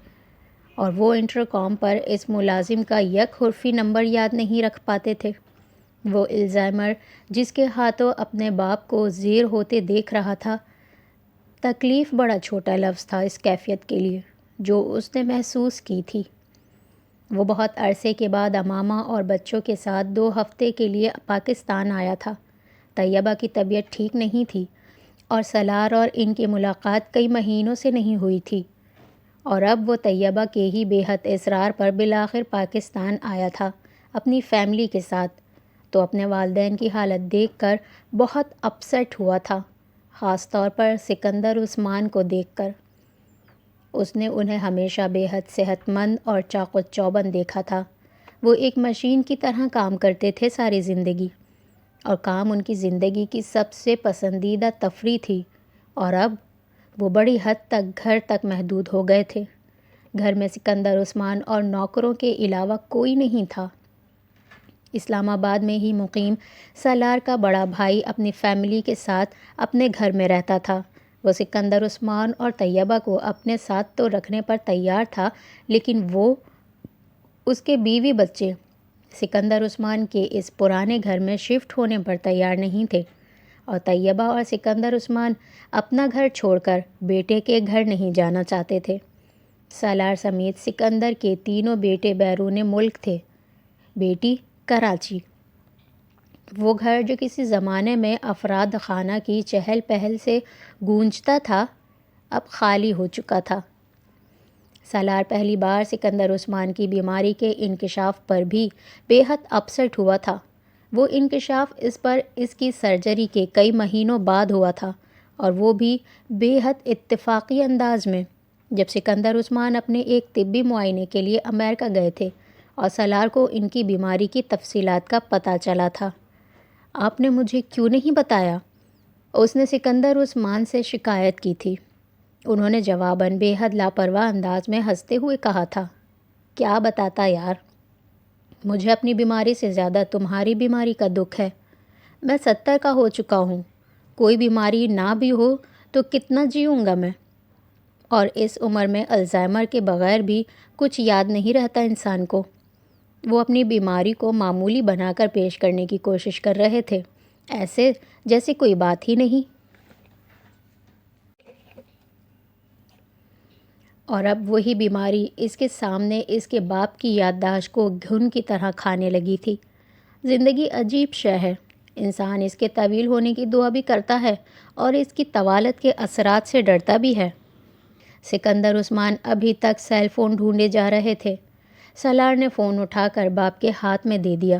اور وہ انٹرکام پر اس ملازم کا یک حرفی نمبر یاد نہیں رکھ پاتے تھے۔ وہ الزائمر جس کے ہاتھوں اپنے باپ کو زیر ہوتے دیکھ رہا تھا، تکلیف بڑا چھوٹا لفظ تھا اس کیفیت کے لیے جو اس نے محسوس کی تھی۔ وہ بہت عرصے کے بعد امامہ اور بچوں کے ساتھ 2 ہفتے کے لیے پاکستان آیا تھا۔ طیبہ کی طبیعت ٹھیک نہیں تھی اور سالار اور ان کی ملاقات کئی مہینوں سے نہیں ہوئی تھی، اور اب وہ طیبہ کے ہی بے حد اصرار پر بالآخر پاکستان آیا تھا اپنی فیملی کے ساتھ، تو اپنے والدین کی حالت دیکھ کر بہت اپسیٹ ہوا تھا، خاص طور پر سکندر عثمان کو دیکھ کر۔ اس نے انہیں ہمیشہ بے حد صحت مند اور چاق و چوبند دیکھا تھا۔ وہ ایک مشین کی طرح کام کرتے تھے ساری زندگی، اور کام ان کی زندگی کی سب سے پسندیدہ تفریح تھی، اور اب وہ بڑی حد تک گھر تک محدود ہو گئے تھے۔ گھر میں سکندر عثمان اور نوکروں کے علاوہ کوئی نہیں تھا۔ اسلام آباد میں ہی مقیم سالار کا بڑا بھائی اپنی فیملی کے ساتھ اپنے گھر میں رہتا تھا۔ وہ سکندر عثمان اور طیبہ کو اپنے ساتھ تو رکھنے پر تیار تھا، لیکن وہ اس کے بیوی بچے سکندر عثمان کے اس پرانے گھر میں شفٹ ہونے پر تیار نہیں تھے، اور طیبہ اور سکندر عثمان اپنا گھر چھوڑ کر بیٹے کے گھر نہیں جانا چاہتے تھے۔ سالار سمیت سکندر کے تینوں بیٹے بیرون ملک تھے، بیٹی کراچی۔ وہ گھر جو کسی زمانے میں افراد خانہ کی چہل پہل سے گونجتا تھا، اب خالی ہو چکا تھا۔ سالار پہلی بار سکندر عثمان کی بیماری کے انکشاف پر بھی بے حد اپسیٹ ہوا تھا۔ وہ انکشاف اس پر اس کی سرجری کے کئی مہینوں بعد ہوا تھا، اور وہ بھی بے حد اتفاقی انداز میں، جب سکندر عثمان اپنے ایک طبی معائنے کے لیے امریکہ گئے تھے اور سالار کو ان کی بیماری کی تفصیلات کا پتہ چلا تھا۔ آپ نے مجھے کیوں نہیں بتایا؟ اس نے سکندر عثمان سے شکایت کی تھی۔ انہوں نے جواباً بے حد لاپرواہ انداز میں ہنستے ہوئے کہا تھا، کیا بتاتا یار، مجھے اپنی بیماری سے زیادہ تمہاری بیماری کا دکھ ہے۔ میں 70 کا ہو چکا ہوں، کوئی بیماری نہ بھی ہو تو کتنا جیوں گا میں؟ اور اس عمر میں الزائمر کے بغیر بھی کچھ یاد نہیں رہتا انسان کو۔ وہ اپنی بیماری کو معمولی بنا کر پیش کرنے کی کوشش کر رہے تھے، ایسے جیسے کوئی بات ہی نہیں۔ اور اب وہی بیماری اس کے سامنے اس کے باپ کی یادداشت کو گھن کی طرح کھانے لگی تھی۔ زندگی عجیب شے ہے، انسان اس کے طویل ہونے کی دعا بھی کرتا ہے اور اس کی طوالت کے اثرات سے ڈرتا بھی ہے۔ سکندر عثمان ابھی تک سیل فون ڈھونڈے جا رہے تھے۔ سالار نے فون اٹھا کر باپ کے ہاتھ میں دے دیا۔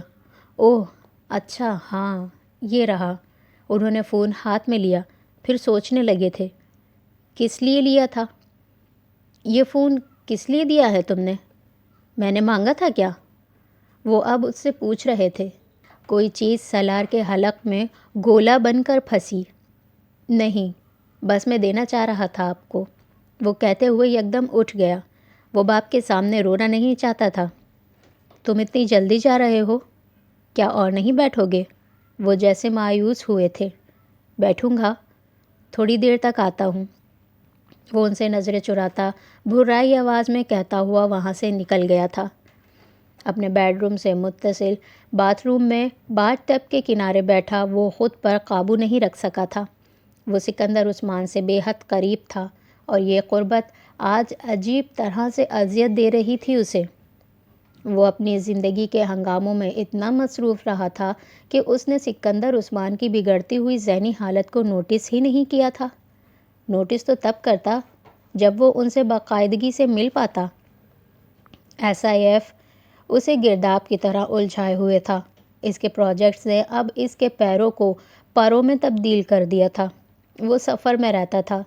اوہ اچھا، ہاں یہ رہا۔ انہوں نے فون ہاتھ میں لیا، پھر سوچنے لگے تھے، کس لیے لیا تھا؟ یہ فون کس لیے دیا ہے تم نے؟ میں نے مانگا تھا کیا؟ وہ اب اس سے پوچھ رہے تھے۔ کوئی چیز سالار کے حلق میں گولا بن کر پھنسی۔ نہیں، بس میں دینا چاہ رہا تھا آپ کو، وہ کہتے ہوئے یکدم اٹھ گیا۔ وہ باپ کے سامنے رونا نہیں چاہتا تھا۔ تم اتنی جلدی جا رہے ہو؟ کیا اور نہیں بیٹھو گے؟ وہ جیسے مایوس ہوئے تھے۔ بیٹھوں گا، تھوڑی دیر تک آتا ہوں، وہ ان سے نظریں چراتا بھرائی آواز میں کہتا ہوا وہاں سے نکل گیا تھا۔ اپنے بیڈ روم سے متصل باتھ روم میں باتھ ٹب کے کنارے بیٹھا وہ خود پر قابو نہیں رکھ سکا تھا۔ وہ سکندر عثمان سے بے حد قریب تھا اور یہ قربت آج عجیب طرح سے اذیت دے رہی تھی اسے۔ وہ اپنی زندگی کے ہنگاموں میں اتنا مصروف رہا تھا کہ اس نے سکندر عثمان کی بگڑتی ہوئی ذہنی حالت کو نوٹس ہی نہیں کیا تھا۔ نوٹس تو تب کرتا جب وہ ان سے باقاعدگی سے مل پاتا۔ SIF اسے گرداب کی طرح الجھائے ہوئے تھا۔ اس کے پروجیکٹس نے اب اس کے پیروں کو پروں میں تبدیل کر دیا تھا۔ وہ سفر میں رہتا تھا۔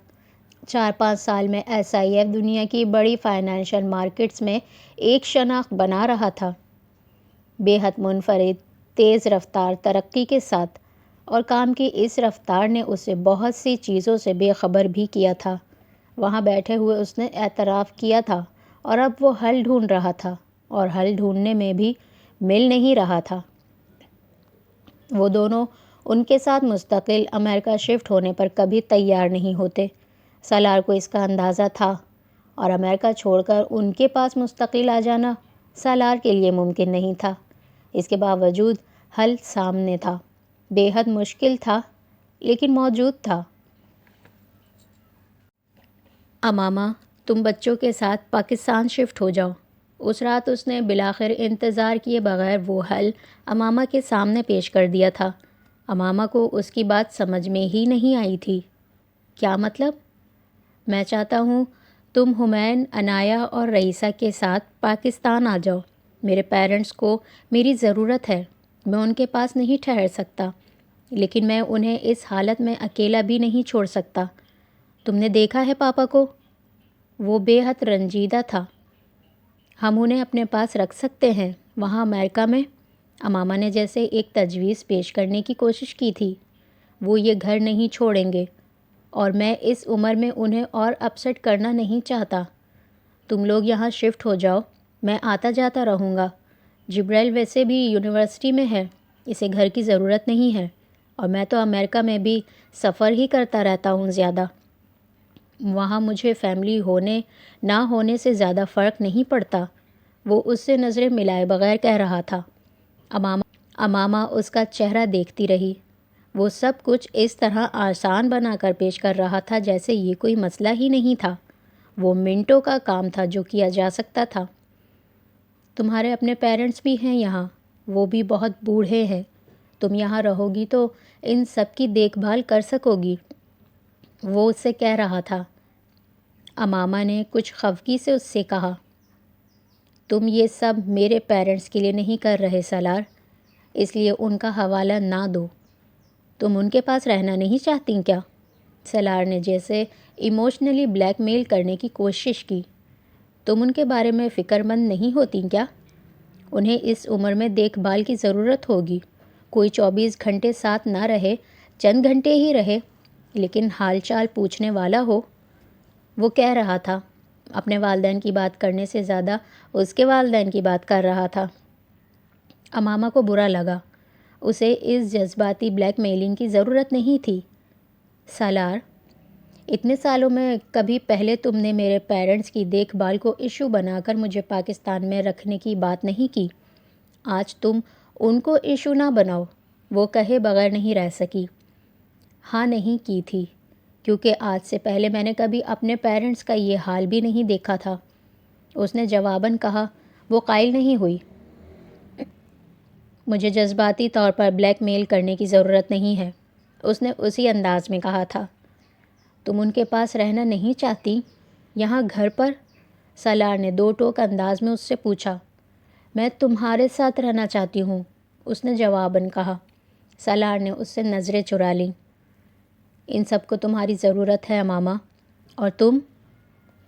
4-5 سال میں SIF دنیا کی بڑی فائنینشل مارکیٹس میں ایک شناخت بنا رہا تھا، بے حد منفرد، تیز رفتار ترقی کے ساتھ، اور کام کی اس رفتار نے اسے بہت سی چیزوں سے بے خبر بھی کیا تھا۔ وہاں بیٹھے ہوئے اس نے اعتراف کیا تھا اور اب وہ حل ڈھونڈ رہا تھا، اور حل ڈھونڈنے میں بھی مل نہیں رہا تھا۔ وہ دونوں ان کے ساتھ مستقل امریکہ شفٹ ہونے پر کبھی تیار نہیں ہوتے۔ سالار کو اس کا اندازہ تھا، اور امریکہ چھوڑ کر ان کے پاس مستقل آ جانا سالار کے لیے ممکن نہیں تھا۔ اس کے باوجود حل سامنے تھا، بے حد مشکل تھا لیکن موجود تھا۔ امامہ، تم بچوں کے ساتھ پاکستان شفٹ ہو جاؤ۔ اس رات اس نے بالآخر انتظار کیے بغیر وہ حل امامہ کے سامنے پیش کر دیا تھا۔ امامہ کو اس کی بات سمجھ میں ہی نہیں آئی تھی۔ کیا مطلب؟ میں چاہتا ہوں تم حمین، عنایہ اور رئیسہ کے ساتھ پاکستان آ جاؤ۔ میرے پیرنٹس کو میری ضرورت ہے، میں ان کے پاس نہیں ٹھہر سکتا، لیکن میں انہیں اس حالت میں اکیلا بھی نہیں چھوڑ سکتا۔ تم نے دیکھا ہے پاپا کو؟ وہ بے حد رنجیدہ تھا۔ ہم انہیں اپنے پاس رکھ سکتے ہیں وہاں امریکہ میں؟ امامہ نے جیسے ایک تجویز پیش کرنے کی کوشش کی تھی۔ وہ یہ گھر نہیں چھوڑیں گے، اور میں اس عمر میں انہیں اور اپسیٹ کرنا نہیں چاہتا۔ تم لوگ یہاں شفٹ ہو جاؤ، میں آتا جاتا رہوں گا۔ جبریل ویسے بھی یونیورسٹی میں ہے، اسے گھر کی ضرورت نہیں ہے، اور میں تو امریکہ میں بھی سفر ہی کرتا رہتا ہوں زیادہ۔ وہاں مجھے فیملی ہونے نہ ہونے سے زیادہ فرق نہیں پڑتا۔ وہ اس سے نظریں ملائے بغیر کہہ رہا تھا۔ امامہ اس کا چہرہ دیکھتی رہی۔ وہ سب کچھ اس طرح آسان بنا کر پیش کر رہا تھا جیسے یہ کوئی مسئلہ ہی نہیں تھا۔ وہ منٹوں کا کام تھا جو کیا جا سکتا تھا۔ تمہارے اپنے پیرنٹس بھی ہیں یہاں، وہ بھی بہت بوڑھے ہیں۔ تم یہاں رہو گی تو ان سب کی دیکھ بھال کر سکو گی، وہ اس سے کہہ رہا تھا۔ امامہ نے کچھ خفگی سے اس سے کہا، تم یہ سب میرے پیرنٹس کے لیے نہیں کر رہے سالار، اس لیے ان کا حوالہ نہ دو۔ تم ان کے پاس رہنا نہیں چاہتی کیا؟ سالار نے جیسے ایموشنلی بلیک میل کرنے کی کوشش کی۔ تم ان کے بارے میں فکر مند نہیں ہوتی کیا؟ انہیں اس عمر میں دیکھ بھال کی ضرورت ہوگی۔ کوئی 24 گھنٹے ساتھ نہ رہے، چند گھنٹے ہی رہے، لیکن حال چال پوچھنے والا ہو۔ وہ کہہ رہا تھا، اپنے والدین کی بات کرنے سے زیادہ اس کے والدین کی بات کر رہا تھا۔ امامہ کو برا لگا۔ اسے اس جذباتی بلیک میلنگ کی ضرورت نہیں تھی۔ سالار، اتنے سالوں میں کبھی پہلے تم نے میرے پیرنٹس کی دیکھ بھال کو ایشو بنا کر مجھے پاکستان میں رکھنے کی بات نہیں کی۔ آج تم ان کو ایشو نہ بناؤ، وہ کہے بغیر نہیں رہ سکی۔ ہاں نہیں کی تھی، کیونکہ آج سے پہلے میں نے کبھی اپنے پیرنٹس کا یہ حال بھی نہیں دیکھا تھا، اس نے جواباً کہا۔ وہ قائل نہیں ہوئی۔ مجھے جذباتی طور پر بلیک میل کرنے کی ضرورت نہیں ہے، اس نے اسی انداز میں کہا تھا۔ تم ان کے پاس رہنا نہیں چاہتی؟ یہاں گھر پر؟ سالار نے دو ٹوک انداز میں اس سے پوچھا۔ میں تمہارے ساتھ رہنا چاہتی ہوں، اس نے جواباً کہا۔ سالار نے اس سے نظریں چرا لیں۔ ان سب کو تمہاری ضرورت ہے امامہ، اور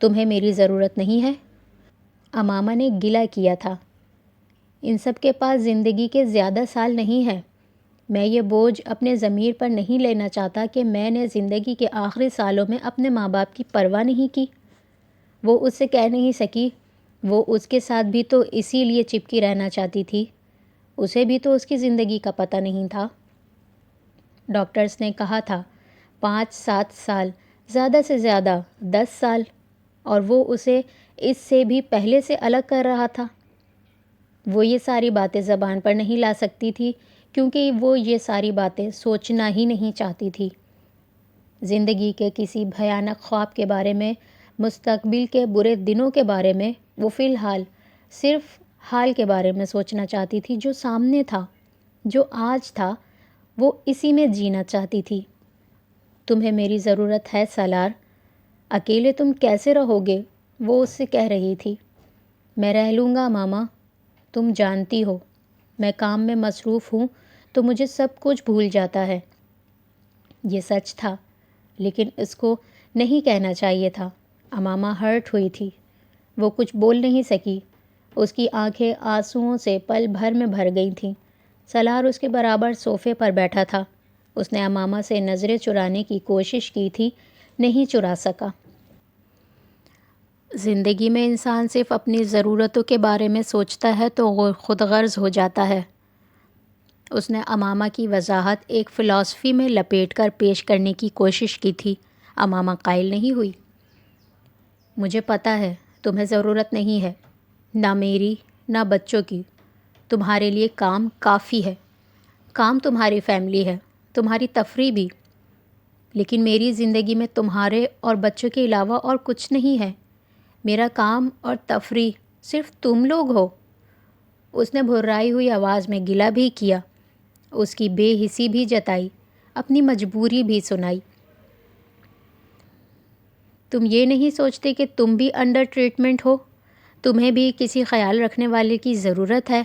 تمہیں میری ضرورت نہیں ہے؟ امامہ نے گلہ کیا تھا۔ ان سب کے پاس زندگی کے زیادہ سال نہیں ہیں۔ میں یہ بوجھ اپنے ضمیر پر نہیں لینا چاہتا کہ میں نے زندگی کے آخری سالوں میں اپنے ماں باپ کی پرواہ نہیں کی۔ وہ اس سے کہہ نہیں سکی، وہ اس کے ساتھ بھی تو اسی لیے چپکی رہنا چاہتی تھی، اسے بھی تو اس کی زندگی کا پتہ نہیں تھا۔ ڈاکٹرز نے کہا تھا 5-7 سال، زیادہ سے زیادہ 10 سال، اور وہ اسے اس سے بھی پہلے سے الگ کر رہا تھا۔ وہ یہ ساری باتیں زبان پر نہیں لا سکتی تھی، کیونکہ وہ یہ ساری باتیں سوچنا ہی نہیں چاہتی تھی۔ زندگی کے کسی بھیانک خواب کے بارے میں، مستقبل کے برے دنوں کے بارے میں، وہ فی الحال صرف حال کے بارے میں سوچنا چاہتی تھی جو سامنے تھا، جو آج تھا، وہ اسی میں جینا چاہتی تھی۔ تمہیں میری ضرورت ہے سالار، اکیلے تم کیسے رہو گے؟ وہ اس سے کہہ رہی تھی۔ میں رہ لوں گا ماما، تم جانتی ہو میں کام میں مصروف ہوں تو مجھے سب کچھ بھول جاتا ہے۔ یہ سچ تھا، لیکن اس کو نہیں کہنا چاہیے تھا۔ امامہ ہرٹ ہوئی تھی، وہ کچھ بول نہیں سکی، اس کی آنکھیں آنسوؤں سے پل بھر میں بھر گئی تھیں۔ سالار اس کے برابر صوفے پر بیٹھا تھا، اس نے امامہ سے نظریں چرانے کی کوشش کی تھی، نہیں چرا سکا۔ زندگی میں انسان صرف اپنی ضرورتوں کے بارے میں سوچتا ہے تو خود غرض ہو جاتا ہے۔ اس نے امامہ کی وضاحت ایک فلسفی میں لپیٹ کر پیش کرنے کی کوشش کی تھی۔ امامہ قائل نہیں ہوئی۔ مجھے پتہ ہے تمہیں ضرورت نہیں ہے، نہ میری نہ بچوں کی۔ تمہارے لیے کام کافی ہے، کام تمہاری فیملی ہے، تمہاری تفریح بھی، لیکن میری زندگی میں تمہارے اور بچوں کے علاوہ اور کچھ نہیں ہے۔ میرا کام اور تفریح صرف تم لوگ ہو۔ اس نے بھررائی ہوئی آواز میں گلہ بھی کیا، اس کی بے حسی بھی جتائی، اپنی مجبوری بھی سنائی۔ تم یہ نہیں سوچتے کہ تم بھی انڈر ٹریٹمنٹ ہو، تمہیں بھی کسی خیال رکھنے والے کی ضرورت ہے؟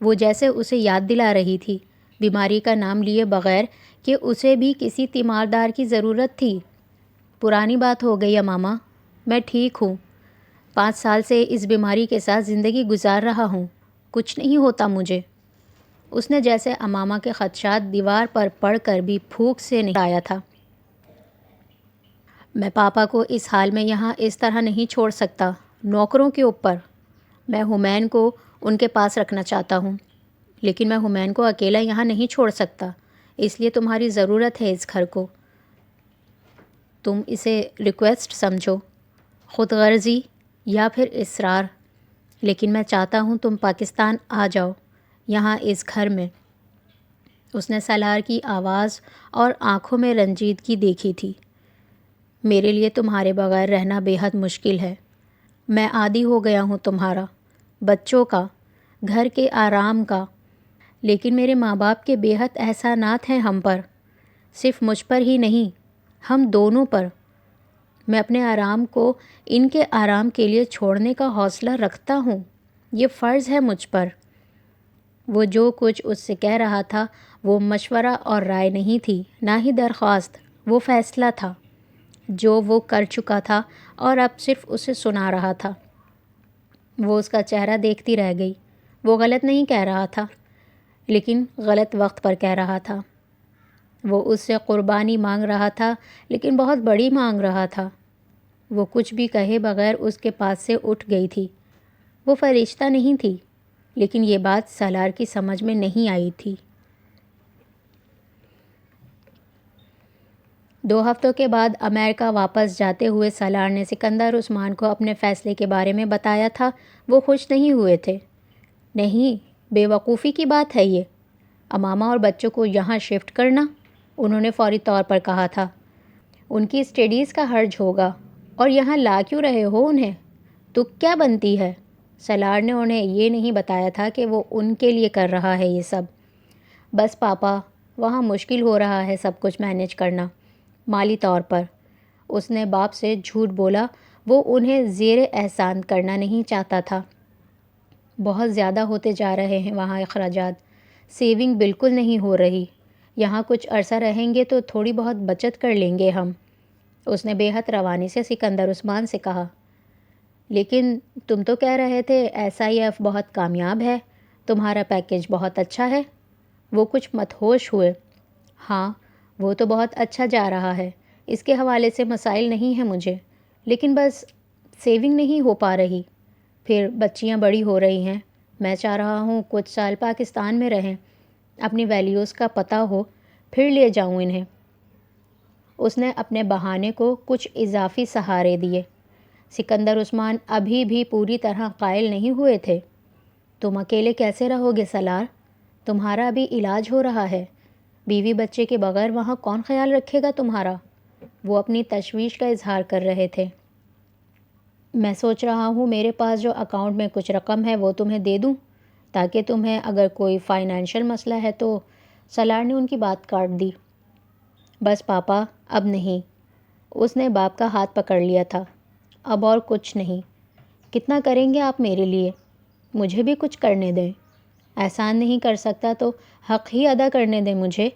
وہ جیسے اسے یاد دلا رہی تھی، بیماری کا نام لیے بغیر، کہ اسے بھی کسی تیماردار کی ضرورت تھی۔ پرانی بات ہو گئی امامہ، میں ٹھیک ہوں، 5 سال سے اس بیماری کے ساتھ زندگی گزار رہا ہوں، کچھ نہیں ہوتا مجھے۔ اس نے جیسے امامہ کے خدشات دیوار پر پڑھ کر بھی پھونک سے نکایا تھا۔ میں پاپا کو اس حال میں یہاں اس طرح نہیں چھوڑ سکتا، نوکروں کے اوپر۔ میں حمین کو ان کے پاس رکھنا چاہتا ہوں، لیکن میں حمین کو اکیلا یہاں نہیں چھوڑ سکتا، اس لیے تمہاری ضرورت ہے اس گھر کو۔ تم اسے ریکویسٹ سمجھو، خود غرضی یا پھر اصرار، لیکن میں چاہتا ہوں تم پاکستان آ جاؤ، یہاں اس گھر میں۔ اس نے سالار کی آواز اور آنکھوں میں رنجیدگی دیکھی تھی۔ میرے لیے تمہارے بغیر رہنا بے حد مشکل ہے، میں عادی ہو گیا ہوں تمہارا، بچوں کا، گھر کے آرام کا، لیکن میرے ماں باپ کے بے حد احسانات ہیں ہم پر، صرف مجھ پر ہی نہیں، ہم دونوں پر۔ میں اپنے آرام کو ان کے آرام کے لیے چھوڑنے کا حوصلہ رکھتا ہوں، یہ فرض ہے مجھ پر۔ وہ جو کچھ اس سے کہہ رہا تھا وہ مشورہ اور رائے نہیں تھی، نہ ہی درخواست، وہ فیصلہ تھا جو وہ کر چکا تھا اور اب صرف اسے سنا رہا تھا۔ وہ اس کا چہرہ دیکھتی رہ گئی۔ وہ غلط نہیں کہہ رہا تھا، لیکن غلط وقت پر کہہ رہا تھا۔ وہ اس سے قربانی مانگ رہا تھا، لیکن بہت بڑی مانگ رہا تھا۔ وہ کچھ بھی کہے بغیر اس کے پاس سے اٹھ گئی تھی۔ وہ فرشتہ نہیں تھی، لیکن یہ بات سالار کی سمجھ میں نہیں آئی تھی۔ 2 ہفتوں کے بعد امریکہ واپس جاتے ہوئے سالار نے سکندر عثمان کو اپنے فیصلے کے بارے میں بتایا تھا۔ وہ خوش نہیں ہوئے تھے۔ نہیں، بے وقوفی کی بات ہے یہ، امامہ اور بچوں کو یہاں شفٹ کرنا، انہوں نے فوری طور پر کہا تھا۔ ان کی اسٹڈیز کا حرج ہوگا، اور یہاں لا کیوں رہے ہو انہیں؟ تو کیا بنتی ہے؟ سالار نے انہیں یہ نہیں بتایا تھا کہ وہ ان کے لیے کر رہا ہے یہ سب۔ بس پاپا، وہاں مشکل ہو رہا ہے سب کچھ مینیج کرنا، مالی طور پر۔ اس نے باپ سے جھوٹ بولا، وہ انہیں زیر احسان کرنا نہیں چاہتا تھا۔ بہت زیادہ ہوتے جا رہے ہیں وہاں اخراجات، سیونگ بالکل نہیں ہو رہی۔ یہاں کچھ عرصہ رہیں گے تو تھوڑی بہت بچت کر لیں گے ہم، اس نے بے حد روانی سے سکندر عثمان سے کہا۔ لیکن تم تو کہہ رہے تھے SIF بہت کامیاب ہے، تمہارا پیکیج بہت اچھا ہے۔ وہ کچھ مدہوش ہوئے۔ ہاں، وہ تو بہت اچھا جا رہا ہے، اس کے حوالے سے مسائل نہیں ہیں مجھے، لیکن بس سیونگ نہیں ہو پا رہی۔ پھر بچیاں بڑی ہو رہی ہیں، میں چاہ رہا ہوں کچھ سال پاکستان میں رہیں، اپنی ویلیوز کا پتہ ہو، پھر لے جاؤں انہیں۔ اس نے اپنے بہانے کو کچھ اضافی سہارے دیے۔ سکندر عثمان ابھی بھی پوری طرح قائل نہیں ہوئے تھے۔ تم اکیلے کیسے رہو گے سالار؟ تمہارا ابھی علاج ہو رہا ہے، بیوی بچے کے بغیر وہاں کون خیال رکھے گا تمہارا؟ وہ اپنی تشویش کا اظہار کر رہے تھے۔ میں سوچ رہا ہوں میرے پاس جو اکاؤنٹ میں کچھ رقم ہے وہ تمہیں دے دوں، تاکہ تمہیں اگر کوئی فائنینشیل مسئلہ ہے تو۔ سالار نے ان کی بات کاٹ دی۔ بس پاپا، اب نہیں۔ اس نے باپ کا ہاتھ پکڑ لیا تھا۔ اب اور کچھ نہیں۔ کتنا کریں گے آپ میرے لیے؟ مجھے بھی کچھ کرنے دیں۔ احسان نہیں کر سکتا تو حق ہی ادا کرنے دیں مجھے۔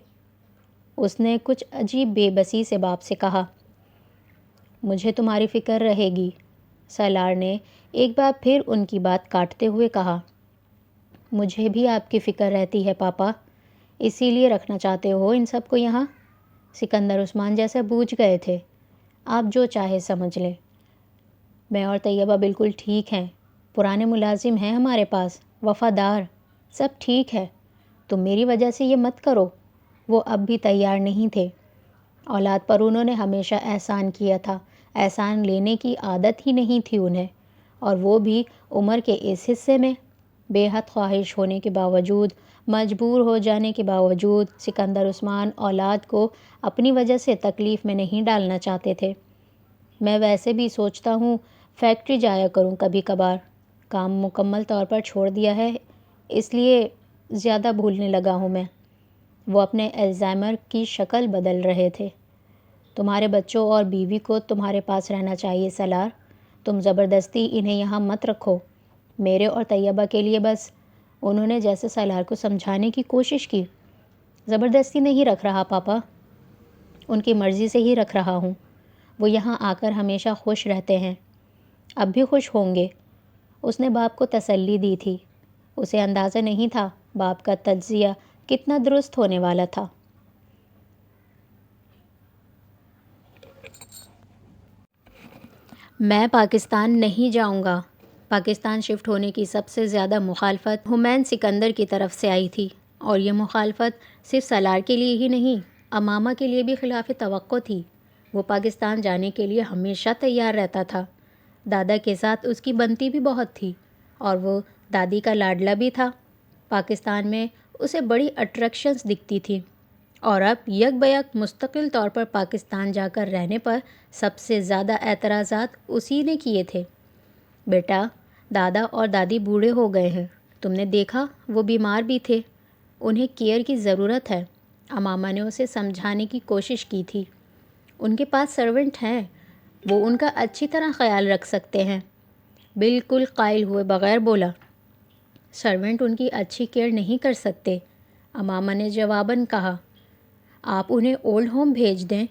اس نے کچھ عجیب بے بسی سے باپ سے کہا۔ مجھے تمہاری فکر رہے گی، سالار نے ایک بار پھر ان کی بات کاٹتے ہوئے کہا۔ مجھے بھی آپ کی فکر رہتی ہے پاپا، اسی لیے رکھنا چاہتے ہو ان سب کو یہاں؟ سکندر عثمان جیسے بوجھ گئے تھے۔ آپ جو چاہے سمجھ لیں، میں اور طیبہ بالکل ٹھیک ہیں، پرانے ملازم ہیں ہمارے پاس، وفادار، سب ٹھیک ہے، تم میری وجہ سے یہ مت کرو۔ وہ اب بھی تیار نہیں تھے۔ اولاد پر انہوں نے ہمیشہ احسان کیا تھا، احسان لینے کی عادت ہی نہیں تھی انہیں، اور وہ بھی عمر کے اس حصے میں۔ بے حد خواہش ہونے کے باوجود، مجبور ہو جانے کے باوجود، سکندر عثمان اولاد کو اپنی وجہ سے تکلیف میں نہیں ڈالنا چاہتے تھے۔ میں ویسے بھی سوچتا ہوں فیکٹری جایا کروں کبھی کبھار، کام مکمل طور پر چھوڑ دیا ہے، اس لیے زیادہ بھولنے لگا ہوں میں۔ وہ اپنے الزائمر کی شکل بدل رہے تھے۔ تمہارے بچوں اور بیوی کو تمہارے پاس رہنا چاہیے سالار، تم زبردستی انہیں یہاں مت رکھو، میرے اور طیبہ کے لیے بس۔ انہوں نے جیسے سالار کو سمجھانے کی کوشش کی۔ زبردستی نہیں رکھ رہا پاپا، ان کی مرضی سے ہی رکھ رہا ہوں۔ وہ یہاں آ کر ہمیشہ خوش رہتے ہیں، اب بھی خوش ہوں گے، اس نے باپ کو تسلی دی تھی۔ اسے اندازہ نہیں تھا باپ کا تجزیہ کتنا درست ہونے والا تھا۔ میں پاکستان نہیں جاؤں گا۔ پاکستان شفٹ ہونے کی سب سے زیادہ مخالفت ہمین سکندر کی طرف سے آئی تھی، اور یہ مخالفت صرف سالار کے لیے ہی نہیں، امامہ کے لیے بھی خلاف توقع تھی۔ وہ پاکستان جانے کے لیے ہمیشہ تیار رہتا تھا۔ دادا کے ساتھ اس کی بنتی بھی بہت تھی، اور وہ دادی کا لاڈلا بھی تھا۔ پاکستان میں اسے بڑی اٹریکشنز دکھتی تھیں، اور اب یک بیک مستقل طور پر پاکستان جا کر رہنے پر سب سے زیادہ اعتراضات اسی نے کیے تھے۔ بیٹا، دادا اور دادی بوڑھے ہو گئے ہیں، تم نے دیکھا وہ بیمار بھی تھے، انہیں کیئر کی ضرورت ہے۔ امامہ نے اسے سمجھانے کی کوشش کی تھی۔ ان کے پاس سرونٹ ہیں، وہ ان کا اچھی طرح خیال رکھ سکتے ہیں۔ بالکل قائل ہوئے بغیر بولا۔ سرونٹ ان کی اچھی کیئر نہیں کر سکتے، امامہ نے جواباً کہا۔ آپ انہیں اولڈ ہوم بھیج دیں۔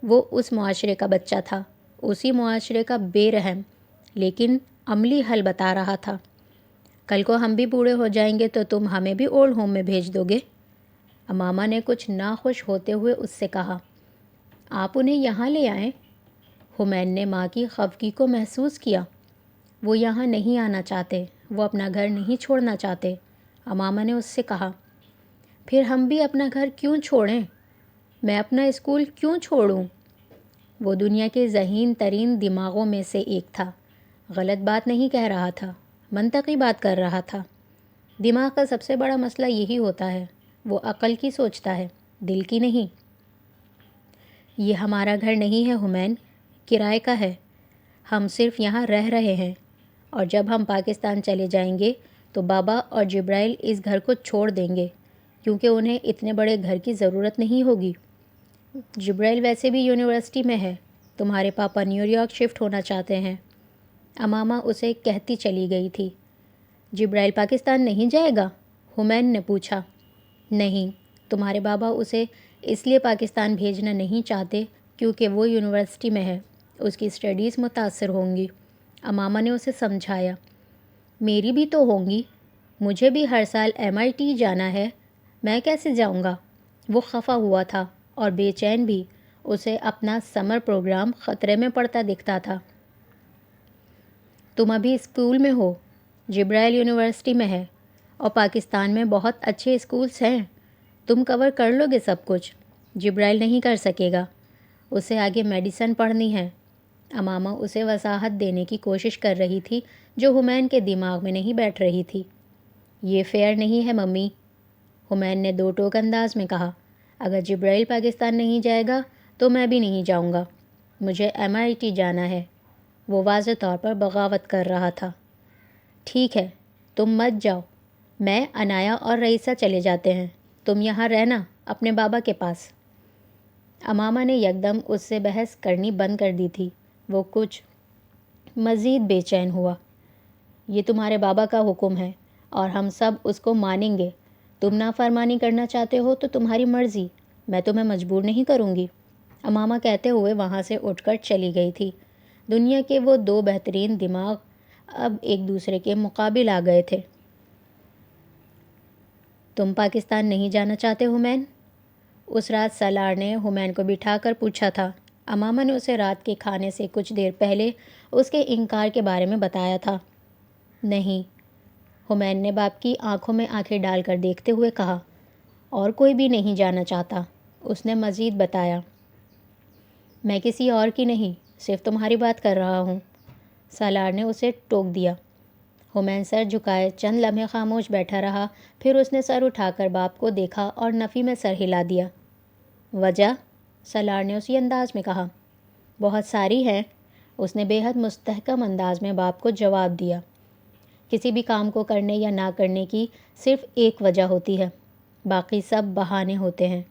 وہ اس معاشرے کا بچہ تھا، اسی معاشرے کا بے رحم لیکن عملی حل بتا رہا تھا۔ کل کو ہم بھی بوڑھے ہو جائیں گے تو تم ہمیں بھی اولڈ ہوم میں بھیج دو گے؟ امامہ نے کچھ ناخوش ہوتے ہوئے اس سے کہا۔ آپ انہیں یہاں لے آئیں۔ ہمین نے ماں کی خفگی کو محسوس کیا۔ وہ یہاں نہیں آنا چاہتے، وہ اپنا گھر نہیں چھوڑنا چاہتے، امامہ نے اس سے کہا۔ پھر ہم بھی اپنا گھر کیوں چھوڑیں؟ میں اپنا اسکول کیوں چھوڑوں؟ وہ دنیا کے ذہین ترین دماغوں میں سے ایک تھا۔ غلط بات نہیں کہہ رہا تھا، منطقی بات کر رہا تھا۔ دماغ کا سب سے بڑا مسئلہ یہی ہوتا ہے، وہ عقل کی سوچتا ہے، دل کی نہیں۔ یہ ہمارا گھر نہیں ہے حمین، کرائے کا ہے۔ ہم صرف یہاں رہ رہے ہیں، اور جب ہم پاکستان چلے جائیں گے تو بابا اور جبرائیل اس گھر کو چھوڑ دیں گے، کیونکہ انہیں اتنے بڑے گھر کی ضرورت نہیں ہوگی۔ جبرائیل ویسے بھی یونیورسٹی میں ہے، تمہارے پاپا نیو یارک شفٹ ہونا چاہتے ہیں۔ امامہ اسے کہتی چلی گئی تھی۔ جبرائیل پاکستان نہیں جائے گا؟ حمین نے پوچھا۔ نہیں، تمہارے بابا اسے اس لیے پاکستان بھیجنا نہیں چاہتے کیونکہ وہ یونیورسٹی میں ہے، اس کی اسٹڈیز متاثر ہوں گی۔ امامہ نے اسے سمجھایا۔ میری بھی تو ہوں گی، مجھے بھی ہر سال MIT جانا ہے، میں کیسے جاؤں گا؟ وہ خفا ہوا تھا اور بے چین بھی، اسے اپنا سمر پروگرام خطرے میں پڑتا دکھتا تھا۔ تم ابھی اسکول میں ہو، جبرائیل یونیورسٹی میں ہے، اور پاکستان میں بہت اچھے اسکولز ہیں، تم کور کر لو گے سب کچھ۔ جبرائیل نہیں کر سکے گا، اسے آگے میڈیسن پڑھنی ہے۔ امامہ اسے وضاحت دینے کی کوشش کر رہی تھی جو حمین کے دماغ میں نہیں بیٹھ رہی تھی۔ یہ فیئر نہیں ہے ممی، حمین نے دو ٹوک انداز میں کہا۔ اگر جبرائیل پاکستان نہیں جائے گا تو میں بھی نہیں جاؤں گا، مجھے MIT جانا ہے۔ وہ واضح طور پر بغاوت کر رہا تھا۔ ٹھیک ہے، تم مت جاؤ، میں، انایا اور رئیسہ چلے جاتے ہیں، تم یہاں رہنا اپنے بابا کے پاس۔ امامہ نے یکدم اس سے بحث کرنی بند کر دی تھی۔ وہ کچھ مزید بے چین ہوا۔ یہ تمہارے بابا کا حکم ہے اور ہم سب اس کو مانیں گے، تم نافرمانی کرنا چاہتے ہو تو تمہاری مرضی، میں تمہیں مجبور نہیں کروں گی۔ امامہ کہتے ہوئے وہاں سے اٹھ کر چلی گئی تھی۔ دنیا کے وہ دو بہترین دماغ اب ایک دوسرے کے مقابل آ گئے تھے۔ تم پاکستان نہیں جانا چاہتے حمین؟ اس رات سالار نے حمین کو بٹھا کر پوچھا تھا۔ امامہ نے اسے رات کے کھانے سے کچھ دیر پہلے اس کے انکار کے بارے میں بتایا تھا۔ نہیں، حمین نے باپ کی آنکھوں میں آنکھیں ڈال کر دیکھتے ہوئے کہا۔ اور کوئی بھی نہیں جانا چاہتا، اس نے مزید بتایا۔ میں کسی اور کی نہیں، صرف تمہاری بات کر رہا ہوں، سالار نے اسے ٹوک دیا۔ حمین سر جھکائے چند لمحے خاموش بیٹھا رہا، پھر اس نے سر اٹھا کر باپ کو دیکھا اور نفی میں سر ہلا دیا۔ وجہ؟ سالار نے اسی انداز میں کہا۔ بہت ساری ہیں، اس نے بے حد مستحکم انداز میں باپ کو جواب دیا۔ کسی بھی کام کو کرنے یا نہ کرنے کی صرف ایک وجہ ہوتی ہے، باقی سب بہانے ہوتے ہیں،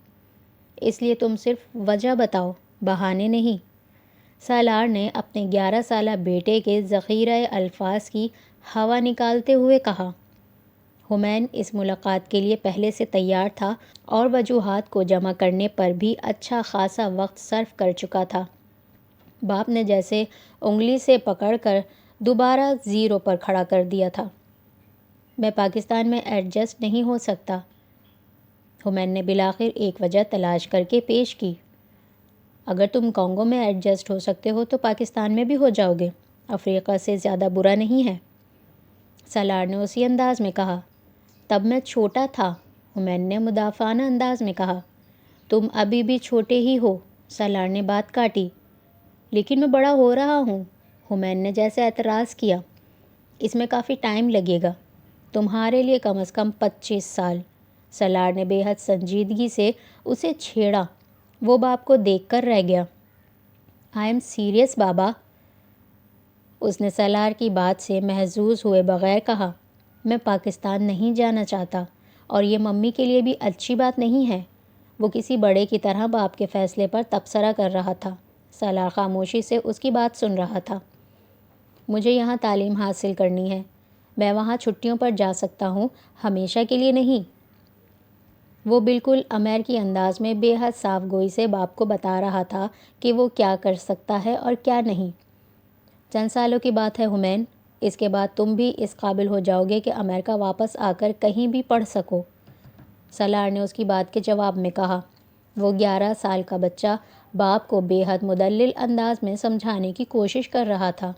اس لیے تم صرف وجہ بتاؤ، بہانے نہیں۔ سالار نے اپنے 11 سالہ بیٹے کے ذخیرہ الفاظ کی ہوا نکالتے ہوئے کہا۔ حمین اس ملاقات کے لیے پہلے سے تیار تھا اور وجوہات کو جمع کرنے پر بھی اچھا خاصا وقت صرف کر چکا تھا۔ باپ نے جیسے انگلی سے پکڑ کر دوبارہ زیرو پر کھڑا کر دیا تھا۔ میں پاکستان میں ایڈجسٹ نہیں ہو سکتا، حمین نے بالآخر ایک وجہ تلاش کر کے پیش کی۔ اگر تم کانگو میں ایڈجسٹ ہو سکتے ہو تو پاکستان میں بھی ہو جاؤ گے، افریقہ سے زیادہ برا نہیں ہے، سالار نے اسی انداز میں کہا۔ تب میں چھوٹا تھا، حمین نے مدافعانہ انداز میں کہا۔ تم ابھی بھی چھوٹے ہی ہو، سالار نے بات کاٹی۔ لیکن میں بڑا ہو رہا ہوں، حمین نے جیسے اعتراض کیا۔ اس میں کافی ٹائم لگے گا، تمہارے لیے کم از کم 25 سال، سالار نے بے حد سنجیدگی سے اسے چھیڑا۔ وہ باپ کو دیکھ کر رہ گیا۔ آئی ایم سیریس بابا، اس نے سالار کی بات سے محظوظ ہوئے بغیر کہا۔ میں پاکستان نہیں جانا چاہتا، اور یہ ممی کے لیے بھی اچھی بات نہیں ہے۔ وہ کسی بڑے کی طرح باپ کے فیصلے پر تبصرہ کر رہا تھا۔ سالار خاموشی سے اس کی بات سن رہا تھا۔ مجھے یہاں تعلیم حاصل کرنی ہے، میں وہاں چھٹیوں پر جا سکتا ہوں، ہمیشہ کے لیے نہیں۔ وہ بالکل امریکی انداز میں بے حد صاف گوئی سے باپ کو بتا رہا تھا کہ وہ کیا کر سکتا ہے اور کیا نہیں۔ چند سالوں کی بات ہے حمین، اس کے بعد تم بھی اس قابل ہو جاؤ گے کہ امریکہ واپس آ کر کہیں بھی پڑھ سکو، سالار نے اس کی بات کے جواب میں کہا۔ وہ 11 سال کا بچہ باپ کو بے حد مدلل انداز میں سمجھانے کی کوشش کر رہا تھا۔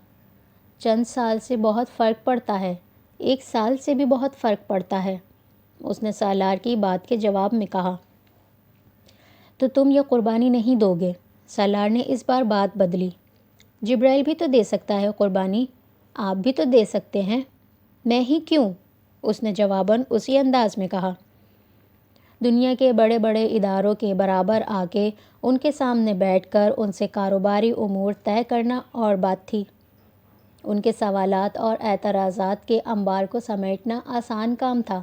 چند سال سے بہت فرق پڑتا ہے، 1 سال سے بھی بہت فرق پڑتا ہے، اس نے سالار کی بات کے جواب میں کہا۔ تو تم یہ قربانی نہیں دو گے، سالار نے اس بار بات بدلی۔ جبرائیل بھی تو دے سکتا ہے قربانی، آپ بھی تو دے سکتے ہیں، میں ہی کیوں؟ اس نے جواباً اسی انداز میں کہا۔ دنیا کے بڑے بڑے اداروں کے برابر آ کے ان کے سامنے بیٹھ کر ان سے کاروباری امور طے کرنا اور بات تھی۔ ان کے سوالات اور اعتراضات کے انبار کو سمیٹنا آسان کام تھا۔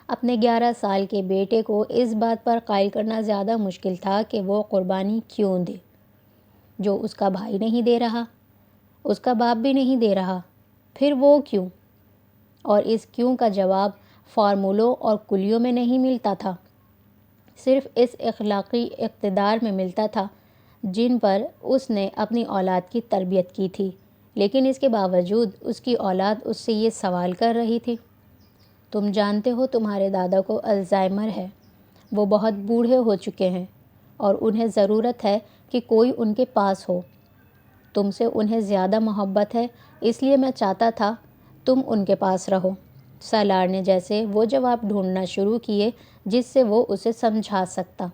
اپنے 11 سال کے بیٹے کو اس بات پر قائل کرنا زیادہ مشکل تھا کہ وہ قربانی کیوں دے، جو اس کا بھائی نہیں دے رہا، اس کا باپ بھی نہیں دے رہا، پھر وہ کیوں؟ اور اس کیوں کا جواب فارمولوں اور کلیوں میں نہیں ملتا تھا، صرف اس اخلاقی اقتدار میں ملتا تھا جن پر اس نے اپنی اولاد کی تربیت کی تھی۔ لیکن اس کے باوجود اس کی اولاد اس سے یہ سوال کر رہی تھی، تم جانتے ہو تمہارے دادا کو الزائمر ہے، وہ بہت بوڑھے ہو چکے ہیں اور انہیں ضرورت ہے کہ کوئی ان کے پاس ہو۔ تم سے انہیں زیادہ محبت ہے، اس لیے میں چاہتا تھا تم ان کے پاس رہو۔ سالار نے جیسے وہ جواب ڈھونڈنا شروع کیے جس سے وہ اسے سمجھا سکتا۔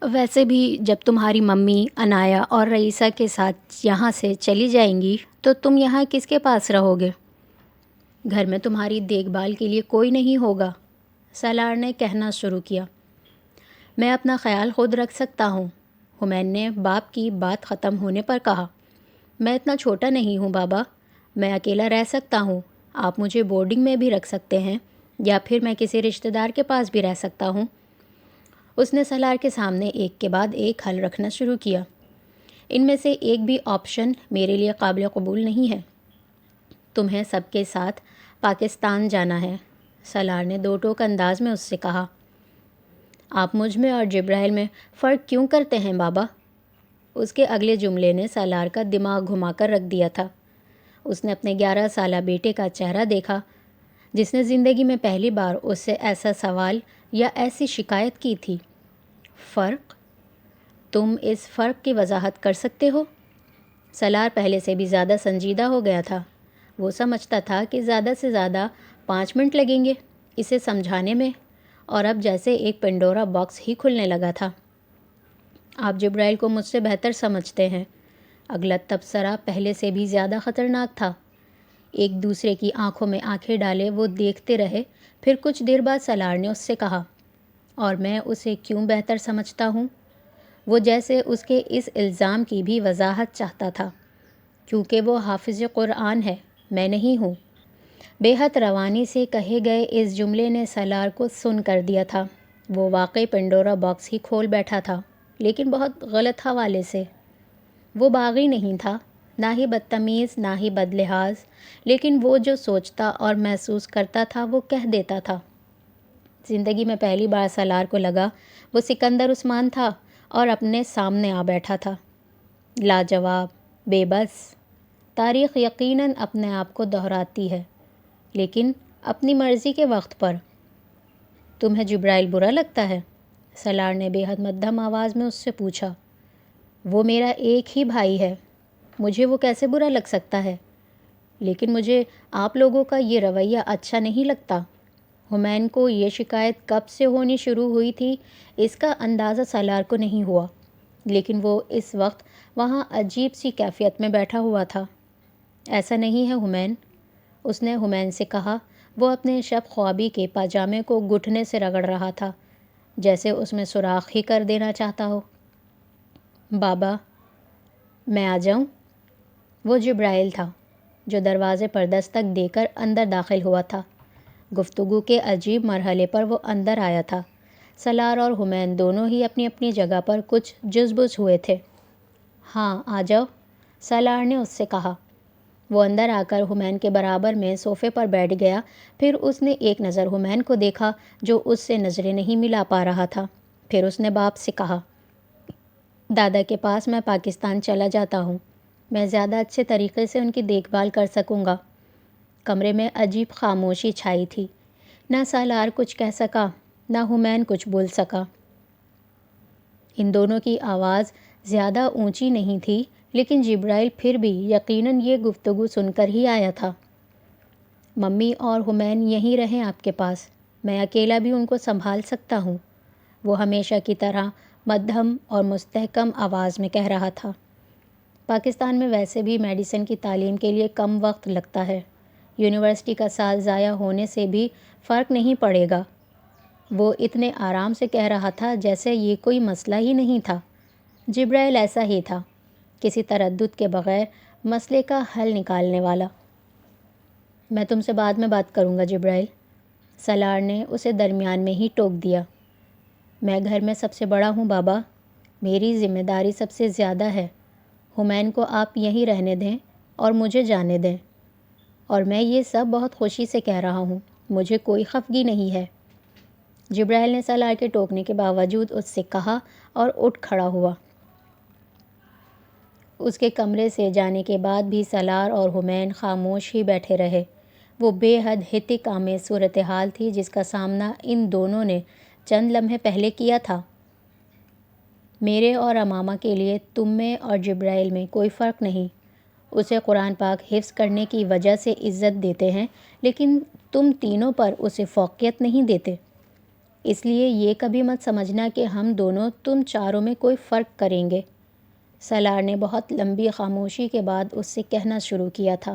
ویسے بھی جب تمہاری ممی عنایا اور رئیسہ کے ساتھ یہاں سے چلی جائیں گی تو تم یہاں کس کے پاس رہو گے؟ گھر میں تمہاری دیکھ بھال کے لیے کوئی نہیں ہوگا، سالار نے کہنا شروع کیا۔ میں اپنا خیال خود رکھ سکتا ہوں، حمین نے باپ کی بات ختم ہونے پر کہا۔ میں اتنا چھوٹا نہیں ہوں بابا، میں اکیلا رہ سکتا ہوں، آپ مجھے بورڈنگ میں بھی رکھ سکتے ہیں یا پھر میں کسی رشتہ دار کے پاس بھی رہ سکتا ہوں۔ اس نے سالار کے سامنے ایک کے بعد ایک حل رکھنا شروع کیا۔ ان میں سے ایک بھی آپشن میرے لیے قابل قبول نہیں ہے۔ تمہیں سب کے ساتھ پاکستان جانا ہے، سالار نے دو ٹوک انداز میں اس سے کہا۔ آپ مجھ میں اور جبرائیل میں فرق کیوں کرتے ہیں بابا؟ اس کے اگلے جملے نے سالار کا دماغ گھما کر رکھ دیا تھا۔ اس نے اپنے 11 سالہ بیٹے کا چہرہ دیکھا جس نے زندگی میں پہلی بار اس سے ایسا سوال یا ایسی شکایت کی تھی۔ فرق؟ تم اس فرق کی وضاحت کر سکتے ہو؟ سالار پہلے سے بھی زیادہ سنجیدہ ہو گیا تھا۔ وہ سمجھتا تھا کہ زیادہ سے زیادہ 5 منٹ لگیں گے اسے سمجھانے میں، اور اب جیسے ایک پنڈورا باکس ہی کھلنے لگا تھا۔ آپ جبرائیل کو مجھ سے بہتر سمجھتے ہیں۔ اگلا تبصرہ پہلے سے بھی زیادہ خطرناک تھا۔ ایک دوسرے کی آنکھوں میں آنکھیں ڈالے وہ دیکھتے رہے، پھر کچھ دیر بعد سالار نے اس سے کہا، اور میں اسے کیوں بہتر سمجھتا ہوں؟ وہ جیسے اس کے اس الزام کی بھی وضاحت چاہتا تھا۔ کیونکہ وہ حافظ قرآن ہے، میں نہیں ہوں۔ بے حد روانی سے کہے گئے اس جملے نے سالار کو سن کر دیا تھا۔ وہ واقعی پنڈورا باکس ہی کھول بیٹھا تھا، لیکن بہت غلط حوالے سے۔ وہ باغی نہیں تھا، نہ ہی بدتمیز، نہ ہی بدلحاظ، لیکن وہ جو سوچتا اور محسوس کرتا تھا وہ کہہ دیتا تھا۔ زندگی میں پہلی بار سالار کو لگا وہ سکندر عثمان تھا اور اپنے سامنے آ بیٹھا تھا، لاجواب، بے بس۔ تاریخ یقیناً اپنے آپ کو دہراتی ہے، لیکن اپنی مرضی کے وقت پر۔ تمہیں جبرائیل برا لگتا ہے؟ سالار نے بے حد مدھم آواز میں اس سے پوچھا۔ وہ میرا ایک ہی بھائی ہے، مجھے وہ کیسے برا لگ سکتا ہے؟ لیکن مجھے آپ لوگوں کا یہ رویہ اچھا نہیں لگتا۔ حمین کو یہ شکایت کب سے ہونی شروع ہوئی تھی اس کا اندازہ سالار کو نہیں ہوا، لیکن وہ اس وقت وہاں عجیب سی کیفیت میں بیٹھا ہوا تھا۔ ایسا نہیں ہے حمین، اس نے حمین سے کہا۔ وہ اپنے شب خوابی کے پاجامے کو گھٹنے سے رگڑ رہا تھا، جیسے اس میں سوراخ ہی کر دینا چاہتا ہو۔ بابا، میں آ جاؤں؟ وہ جبرائیل تھا جو دروازے پر دستک دے کر اندر داخل ہوا تھا۔ گفتگو کے عجیب مرحلے پر وہ اندر آیا تھا۔ سالار اور حمین دونوں ہی اپنی اپنی جگہ پر کچھ جزبز ہوئے تھے۔ ہاں آ جاؤ، سالار نے اس سے کہا۔ وہ اندر آ کر حمین کے برابر میں صوفے پر بیٹھ گیا، پھر اس نے ایک نظر حمین کو دیکھا جو اس سے نظریں نہیں ملا پا رہا تھا۔ پھر اس نے باپ سے کہا، دادا کے پاس میں پاکستان چلا جاتا ہوں، میں زیادہ اچھے طریقے سے ان کی دیکھ بھال کر سکوں گا۔ کمرے میں عجیب خاموشی چھائی تھی، نہ سالار کچھ کہہ سکا، نہ حمین کچھ بول سکا۔ ان دونوں کی آواز زیادہ اونچی نہیں تھی، لیکن جبرائیل پھر بھی یقیناً یہ گفتگو سن کر ہی آیا تھا۔ ممی اور حمین یہیں رہیں آپ کے پاس، میں اکیلا بھی ان کو سنبھال سکتا ہوں۔ وہ ہمیشہ کی طرح مدھم اور مستحکم آواز میں کہہ رہا تھا۔ پاکستان میں ویسے بھی میڈیسن کی تعلیم کے لیے کم وقت لگتا ہے، یونیورسٹی کا سال ضائع ہونے سے بھی فرق نہیں پڑے گا۔ وہ اتنے آرام سے کہہ رہا تھا جیسے یہ کوئی مسئلہ ہی نہیں تھا۔ جبرائیل ایسا ہی تھا، کسی تردد کے بغیر مسئلے کا حل نکالنے والا۔ میں تم سے بعد میں بات کروں گا جبرائیل، سالار نے اسے درمیان میں ہی ٹوک دیا۔ میں گھر میں سب سے بڑا ہوں بابا، میری ذمہ داری سب سے زیادہ ہے۔ حمین کو آپ یہیں رہنے دیں اور مجھے جانے دیں، اور میں یہ سب بہت خوشی سے کہہ رہا ہوں، مجھے کوئی خفگی نہیں ہے۔ جبرائیل نے سالار کے ٹوکنے کے باوجود اس سے کہا اور اٹھ کھڑا ہوا۔ اس کے کمرے سے جانے کے بعد بھی سالار اور حمین خاموش ہی بیٹھے رہے۔ وہ بے حد ہتک آمیز صورتحال تھی جس کا سامنا ان دونوں نے چند لمحے پہلے کیا تھا۔ میرے اور امامہ کے لیے تم میں اور جبرائیل میں کوئی فرق نہیں۔ اسے قرآن پاک حفظ کرنے کی وجہ سے عزت دیتے ہیں، لیکن تم تینوں پر اسے فوقیت نہیں دیتے۔ اس لیے یہ کبھی مت سمجھنا کہ ہم دونوں تم چاروں میں کوئی فرق کریں گے۔ سالار نے بہت لمبی خاموشی کے بعد اس سے کہنا شروع کیا تھا،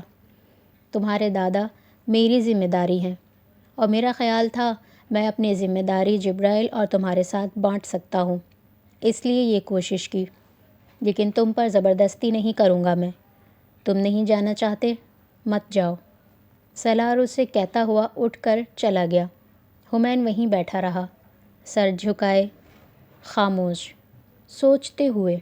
تمہارے دادا میری ذمہ داری ہیں، اور میرا خیال تھا میں اپنی ذمہ داری جبرائیل اور تمہارے ساتھ بانٹ سکتا ہوں، اس لیے یہ کوشش کی، لیکن تم پر زبردستی نہیں کروں گا میں۔ تم نہیں جانا چاہتے، مت جاؤ۔ سالار اس سے کہتا ہوا اٹھ کر چلا گیا۔ حمین وہیں بیٹھا رہا، سر جھکائے، خاموش، سوچتے ہوئے۔